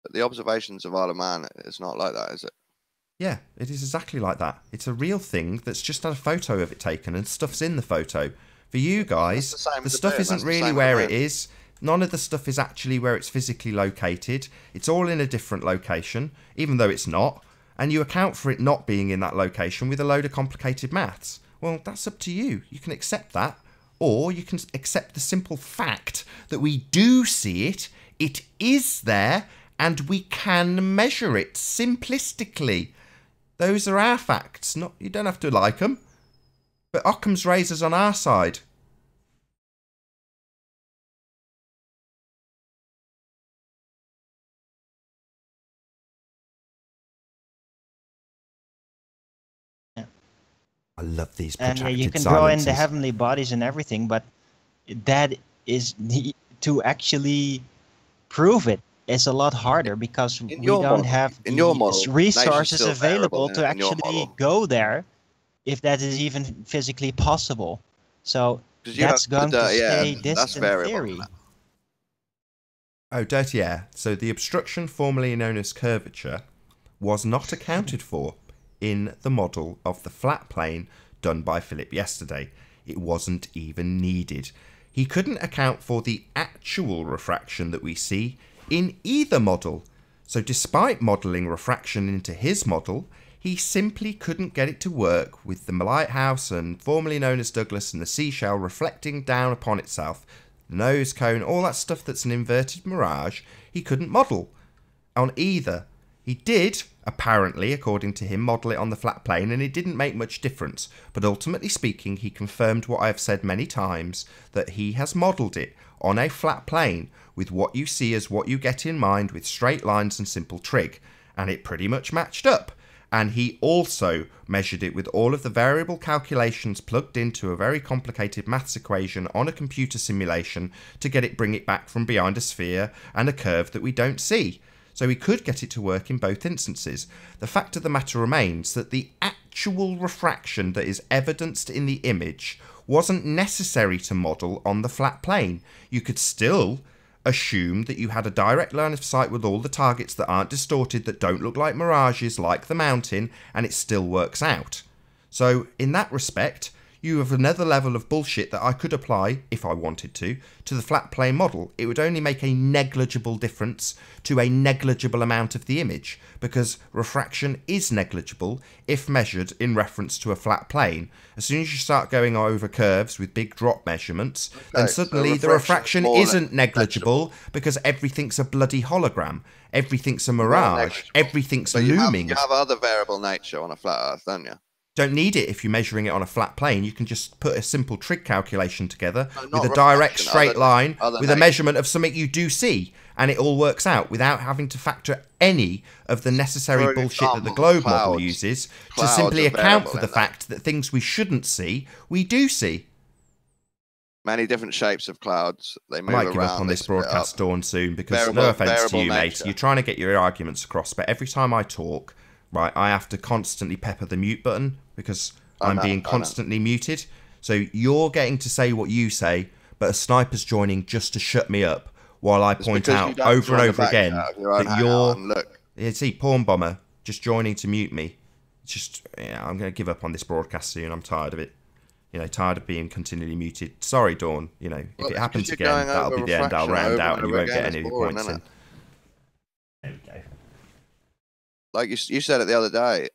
But the observations of Isle of Man, it's not like that, is it? Yeah, it is exactly like that. It's a real thing that's just had a photo of it taken and stuff's in the photo. For you guys, the stuff isn't really where it is. None of the stuff is actually where it's physically located. It's all in a different location, even though it's not. And you account for it not being in that location with a load of complicated maths. Well, that's up to you. You can accept that. Or you can accept the simple fact that we do see it, it is there, and we can measure it simplistically. Those are our facts. Not, you don't have to like them. But Occam's razor's on our side. I love these protracted And you can draw in the silences. heavenly bodies and everything, but that is to actually prove it is a lot harder because we don't have the resources available to actually go there if that is even physically possible. So that's going to stay distant theory. Oh, dirty air. So the obstruction formerly known as curvature was not accounted for in the model of the flat plane done by Philip yesterday. It wasn't even needed. He couldn't account for the actual refraction that we see in either model. So despite modelling refraction into his model, he simply couldn't get it to work with the lighthouse and formerly known as Douglas and the seashell reflecting down upon itself. The nose cone, all that stuff that's an inverted mirage, he couldn't model on either. He did, apparently, according to him, model it on the flat plane, and it didn't make much difference. But ultimately speaking, he confirmed what I have said many times, that he has modelled it on a flat plane with what you see as what you get in mind with straight lines and simple trig. And it pretty much matched up. And he also measured it with all of the variable calculations plugged into a very complicated maths equation on a computer simulation to bring it back from behind a sphere and a curve that we don't see. So he could get it to work in both instances. The fact of the matter remains that the actual refraction that is evidenced in the image wasn't necessary to model on the flat plane. You could still assume that you had a direct line of sight with all the targets that aren't distorted, that don't look like mirages, like the mountain, and it still works out. So in that respect, you have another level of bullshit that I could apply, if I wanted to the flat plane model. It would only make a negligible difference to a negligible amount of the image, because refraction is negligible if measured in reference to a flat plane. As soon as you start going over curves with big drop measurements, then suddenly the refraction isn't negligible because everything's a bloody hologram. Everything's a mirage. Everything's looming. You have other variable nature on a flat Earth, don't you? Don't need it if you're measuring it on a flat plane. You can just put a simple trig calculation together with a direct straight line with a measurement of something you do see, and it all works out without having to factor any of the necessary bullshit that the globe model uses to simply account for the fact that things we shouldn't see, we do see. Many different shapes of clouds. They move I might around. give up on this broadcast, Dawn, soon, because no offence to you, mate. You're trying to get your arguments across, but every time I talk, right, I have to constantly pepper the mute button because I'm being constantly muted. So you're getting to say what you say, but a sniper's joining just to shut me up while I point out over and over again that you're... Yeah, see, Porn Bomber just joining to mute me. It's just, yeah, I'm going to give up on this broadcast soon. I'm tired of it. You know, tired of being continually muted. Sorry, Dawn. You know, if it happens again, that'll be the end. I'll round out and you won't get any of your points in. There we go. Like you said it the other day.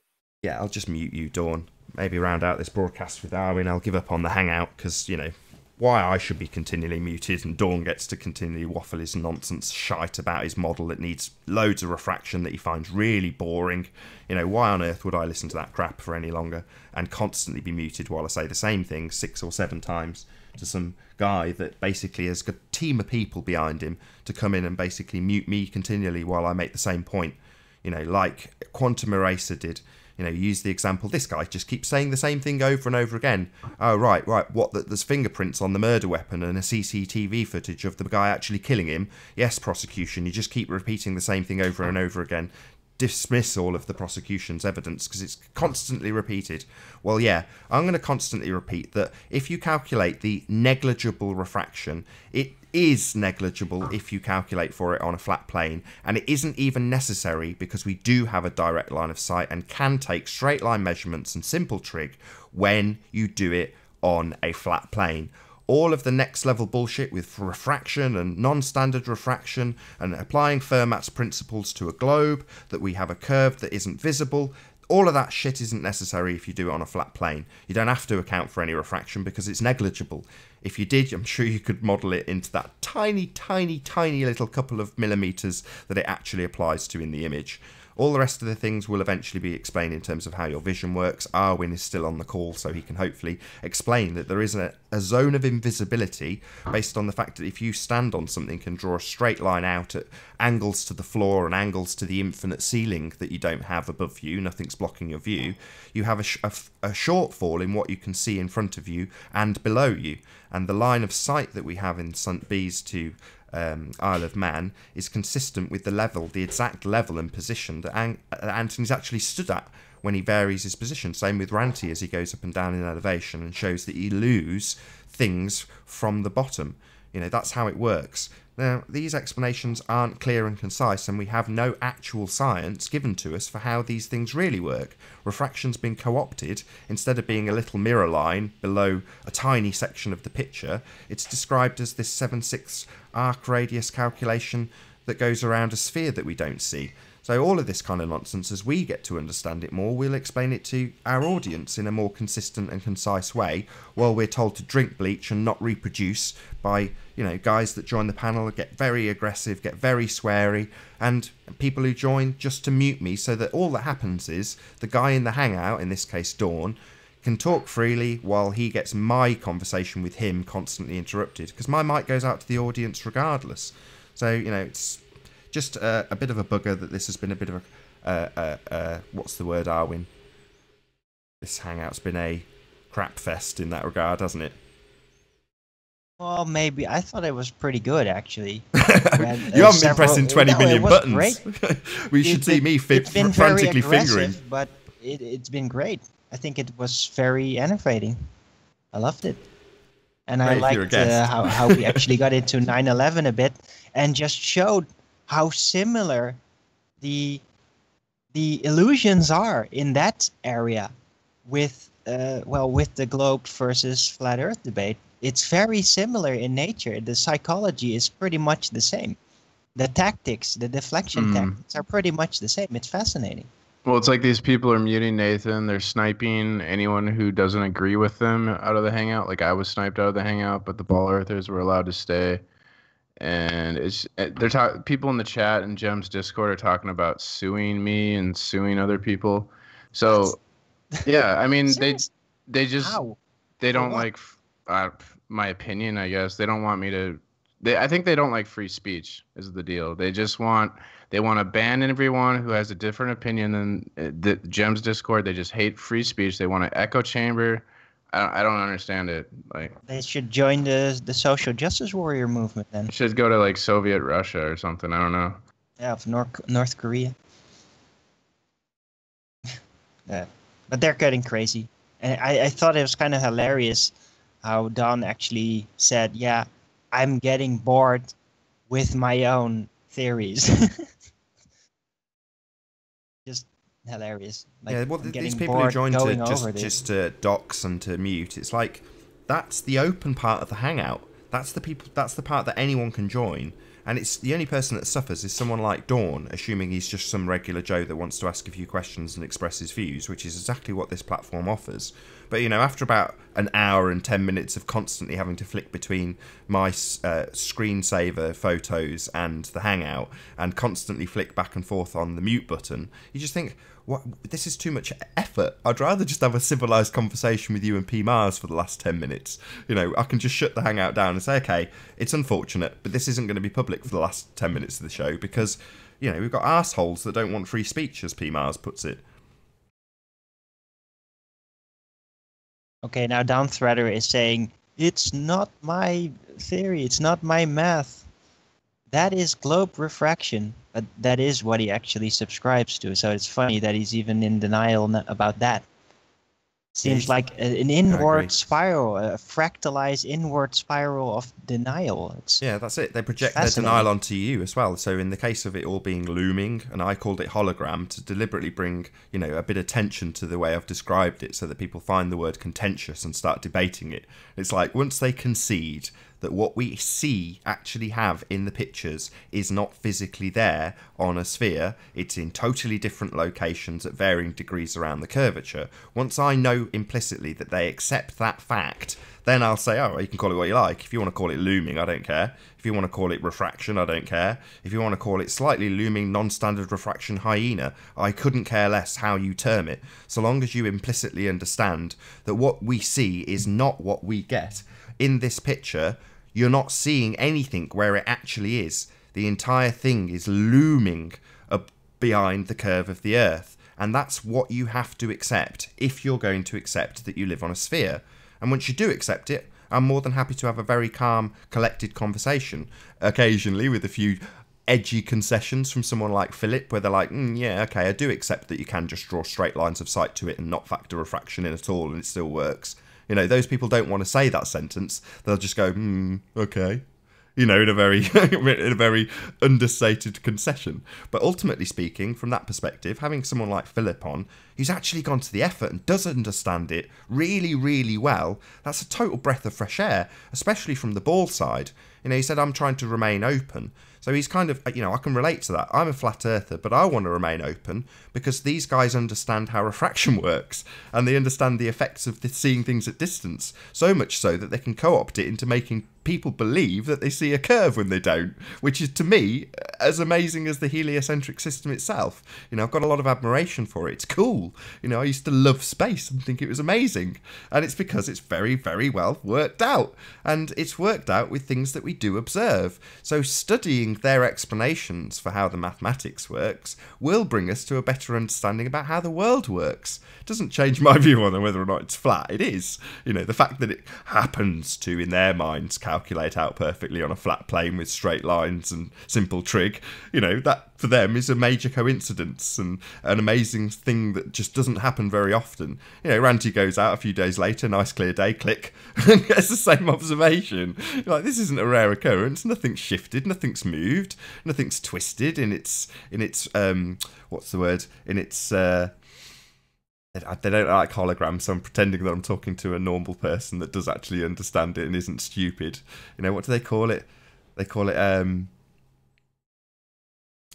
Yeah, I'll just mute you, Dawn. Maybe round out this broadcast with Arwin. I'll give up on the hangout because, you know, why I should be continually muted and Dawn gets to continually waffle his nonsense shite about his model that needs loads of refraction that he finds really boring. You know, why on earth would I listen to that crap for any longer and constantly be muted while I say the same thing 6 or 7 times to some guy that basically has got a team of people behind him to come in and basically mute me continually while I make the same point. You know, like Quantum Eraser did. You know, use the example, this guy just keeps saying the same thing over and over again. Oh, right, what, that there's fingerprints on the murder weapon and a CCTV footage of the guy actually killing him. Yes, prosecution, you just keep repeating the same thing over and over again. Dismiss all of the prosecution's evidence because it's constantly repeated. Well, yeah, I'm going to constantly repeat that if you calculate the negligible refraction, it is negligible if you calculate for it on a flat plane, and it isn't even necessary because we do have a direct line of sight and can take straight line measurements and simple trig when you do it on a flat plane. All of the next level bullshit with refraction and non-standard refraction and applying Fermat's principles to a globe, that we have a curve that isn't visible, all of that shit isn't necessary if you do it on a flat plane. You don't have to account for any refraction because it's negligible. If you did, I'm sure you could model it into that tiny, tiny, tiny little couple of millimeters that it actually applies to in the image. All the rest of the things will eventually be explained in terms of how your vision works. Arwin is still on the call, so he can hopefully explain that there is a zone of invisibility based on the fact that if you stand on something and draw a straight line out at angles to the floor and angles to the infinite ceiling that you don't have above you, nothing's blocking your view, you have a shortfall in what you can see in front of you and below you. And the line of sight that we have in St. Bees to Isle of Man is consistent with the level, the exact level and position that Anthony's actually stood at when he varies his position. Same with Ranty as he goes up and down in elevation and shows that you lose things from the bottom. You know, that's how it works. Now, these explanations aren't clear and concise, and we have no actual science given to us for how these things really work. Refraction's been co-opted. Instead of being a little mirror line below a tiny section of the picture, it's described as this 7/6 arc radius calculation that goes around a sphere that we don't see. So all of this kind of nonsense, as we get to understand it more, we'll explain it to our audience in a more consistent and concise way, while we're told to drink bleach and not reproduce by, you know, guys that join the panel get very aggressive, get very sweary, and people who join just to mute me, so that all that happens is the guy in the hangout, in this case Dawn, can talk freely while he gets my conversation with him constantly interrupted, because my mic goes out to the audience regardless. So, you know, it's just a bit of a bugger that this has been a bit of a, what's the word, Arwin? This hangout's been a crap fest in that regard, hasn't it? Well, maybe. I thought it was pretty good, actually. You haven't been pressing 20 million buttons. We should see me frantically fingering. But it's been great. I think it was very innovating. I loved it. And I liked how we actually got into 9/11 a bit and just showed how similar the illusions are in that area with well, with the globe versus flat Earth debate, it's very similar in nature. The psychology is pretty much the same. The tactics, the deflection tactics are pretty much the same. It's fascinating. Well, it's like these people are muting Nathan. They're sniping anyone who doesn't agree with them out of the hangout. Like I was sniped out of the hangout, but the Ball Earthers were allowed to stay. And people in the chat and Gem's Discord are talking about suing me and suing other people. So, yeah, I mean, they don't like my opinion, I guess. They don't want me to. I think they don't like free speech is the deal. They want to ban everyone who has a different opinion than the Gems Discord. They just hate free speech. They want an echo chamber. I don't understand it. Like they should join the social justice warrior movement then. Should go to like Soviet Russia or something. I don't know. Yeah, of North Korea. Yeah, but they're getting crazy, and I thought it was kind of hilarious how Don actually said, "Yeah, I'm getting bored with my own theories." Just hilarious. Like, yeah, well, these people who join to just to dox and to mute, it's like that's the open part of the hangout. That's the part that anyone can join, and it's the only person that suffers is someone like Dawn, assuming he's just some regular Joe that wants to ask a few questions and express his views, which is exactly what this platform offers. But, you know, after about an hour and 10 minutes of constantly having to flick between my screensaver photos and the Hangout and constantly flick back and forth on the mute button, you just think, what? This is too much effort. I'd rather just have a civilised conversation with you and P. Mars for the last 10 minutes. You know, I can just shut the Hangout down and say, okay, it's unfortunate, but this isn't going to be public for the last 10 minutes of the show because, you know, we've got arseholes that don't want free speech, as P. Mars puts it. Okay, now Downthreader is saying, it's not my theory, it's not my math. That is globe refraction. But that is what he actually subscribes to, so it's funny that he's even in denial about that. Seems like an inward spiral, a fractalized inward spiral of denial. Yeah, that's it. They project their denial onto you as well. So in the case of it all being looming, and I called it hologram to deliberately bring, you know, a bit of tension to the way I've described it so that people find the word contentious and start debating it. It's like once they concede that what we see actually have in the pictures is not physically there on a sphere, it's in totally different locations at varying degrees around the curvature. Once I know implicitly that they accept that fact, then I'll say, oh, you can call it what you like. If you want to call it looming, I don't care. If you want to call it refraction, I don't care. If you want to call it slightly looming non-standard refraction hyena, I couldn't care less how you term it, so long as you implicitly understand that what we see is not what we get. In this picture, you're not seeing anything where it actually is. The entire thing is looming behind the curve of the Earth. And that's what you have to accept if you're going to accept that you live on a sphere. And once you do accept it, I'm more than happy to have a very calm, collected conversation, occasionally with a few edgy concessions from someone like Philip, where they're like, yeah, okay, I do accept that you can just draw straight lines of sight to it and not factor refraction in at all, and it still works. You know, those people don't want to say that sentence. They'll just go, okay. You know, in a very understated concession. But ultimately speaking, from that perspective, having someone like Philip on, who's actually gone to the effort and does understand it really, really well, that's a total breath of fresh air, especially from the ball side. You know, he said, I'm trying to remain open. So he's kind of, you know, I can relate to that. I'm a flat earther, but I want to remain open because these guys understand how refraction works and they understand the effects of seeing things at distance, so much so that they can co-opt it into making people believe that they see a curve when they don't, which is, to me, as amazing as the heliocentric system itself. You know, I've got a lot of admiration for it. It's cool. You know, I used to love space and think it was amazing. And it's because it's very, very well worked out. And it's worked out with things that we do observe. So studying their explanations for how the mathematics works will bring us to a better understanding about how the world works. It doesn't change my view on whether or not it's flat. It is. You know, the fact that it happens to, in their minds, calculate out perfectly on a flat plane with straight lines and simple trig, you know, that for them is a major coincidence and an amazing thing that just doesn't happen very often. You know, Ranty goes out a few days later, nice clear day, click, and gets the same observation. You're like, this isn't a rare occurrence. Nothing's shifted, nothing's moved, nothing's twisted in its what's the word? In its They don't like holograms, so I'm pretending that I'm talking to a normal person that does actually understand it and isn't stupid. You know, what do they call it? They call it a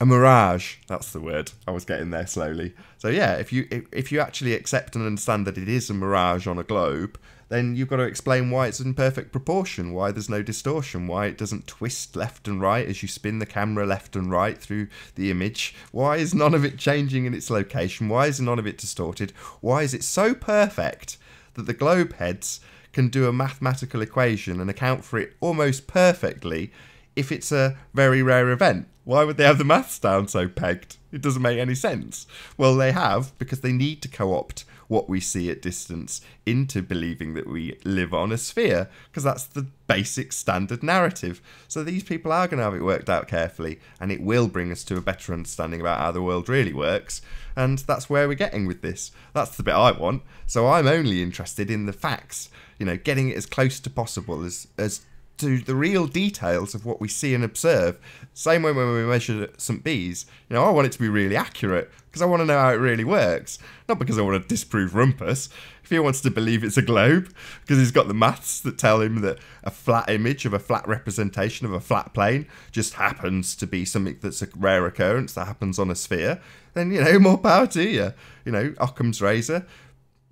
mirage. That's the word. I was getting there slowly. So yeah, if you actually accept and understand that it is a mirage on a globe, then you've got to explain why it's in perfect proportion, why there's no distortion, why it doesn't twist left and right as you spin the camera left and right through the image. Why is none of it changing in its location? Why is none of it distorted? Why is it so perfect that the globe heads can do a mathematical equation and account for it almost perfectly if it's a very rare event? Why would they have the maths down so pegged? It doesn't make any sense. Well, they have, because they need to co-opt what we see at distance into believing that we live on a sphere, because that's the basic standard narrative. So these people are going to have it worked out carefully, and it will bring us to a better understanding about how the world really works, and that's where we're getting with this. That's the bit I want. So I'm only interested in the facts, you know, getting it as close to possible as to the real details of what we see and observe. Same way when we measure St. Bees, you know, I want it to be really accurate because I want to know how it really works, not because I want to disprove Rumpus. If he wants to believe it's a globe because he's got the maths that tell him that a flat image of a flat representation of a flat plane just happens to be something that's a rare occurrence that happens on a sphere, then, you know, more power to you. You know, Occam's razor,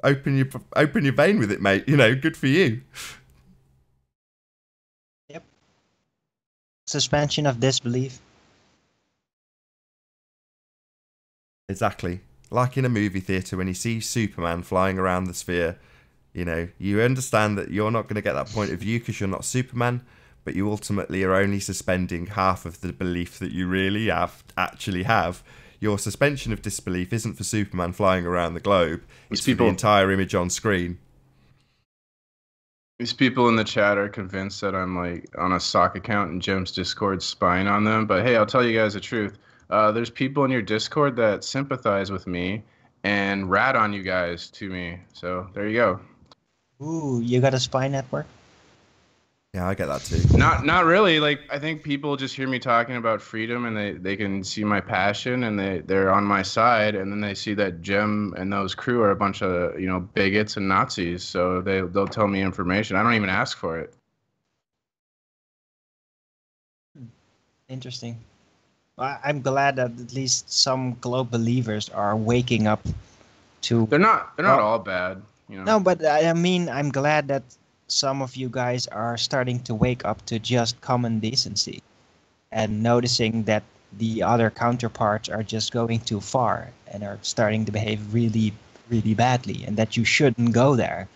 open your vein with it, mate. You know, good for you. Suspension of disbelief. Exactly. Like in a movie theatre when you see Superman flying around the sphere, you know, you understand that you're not going to get that point of view because you're not Superman, but you ultimately are only suspending half of the belief that you really actually have. Your suspension of disbelief isn't for Superman flying around the globe. It's for the entire image on screen. These people in the chat are convinced that I'm like on a sock account in Jim's Discord spying on them. But hey, I'll tell you guys the truth. There's people in your Discord that sympathize with me and rat on you guys to me. So there you go. Ooh, you got a spy network? Yeah, I get that too. Not really. Like, I think people just hear me talking about freedom and they can see my passion and they're on my side, and then they see that Jim and those crew are a bunch of, you know, bigots and Nazis. So they'll tell me information. I don't even ask for it. Interesting. I'm glad that at least some globe believers are waking up to. They're not all bad, you know. No, but I mean, I'm glad that some of you guys are starting to wake up to just common decency and noticing that the other counterparts are just going too far and are starting to behave really, really badly, and that you shouldn't go there.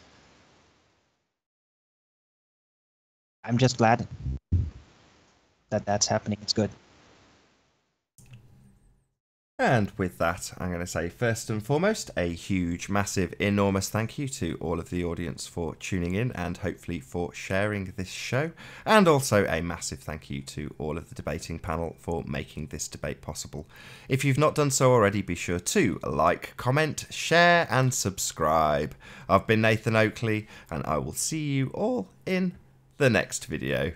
I'm just glad that that's happening. It's good. And with that, I'm going to say first and foremost, a huge, massive, enormous thank you to all of the audience for tuning in and hopefully for sharing this show. And also a massive thank you to all of the debating panel for making this debate possible. If you've not done so already, be sure to like, comment, share and subscribe. I've been Nathan Oakley and I will see you all in the next video.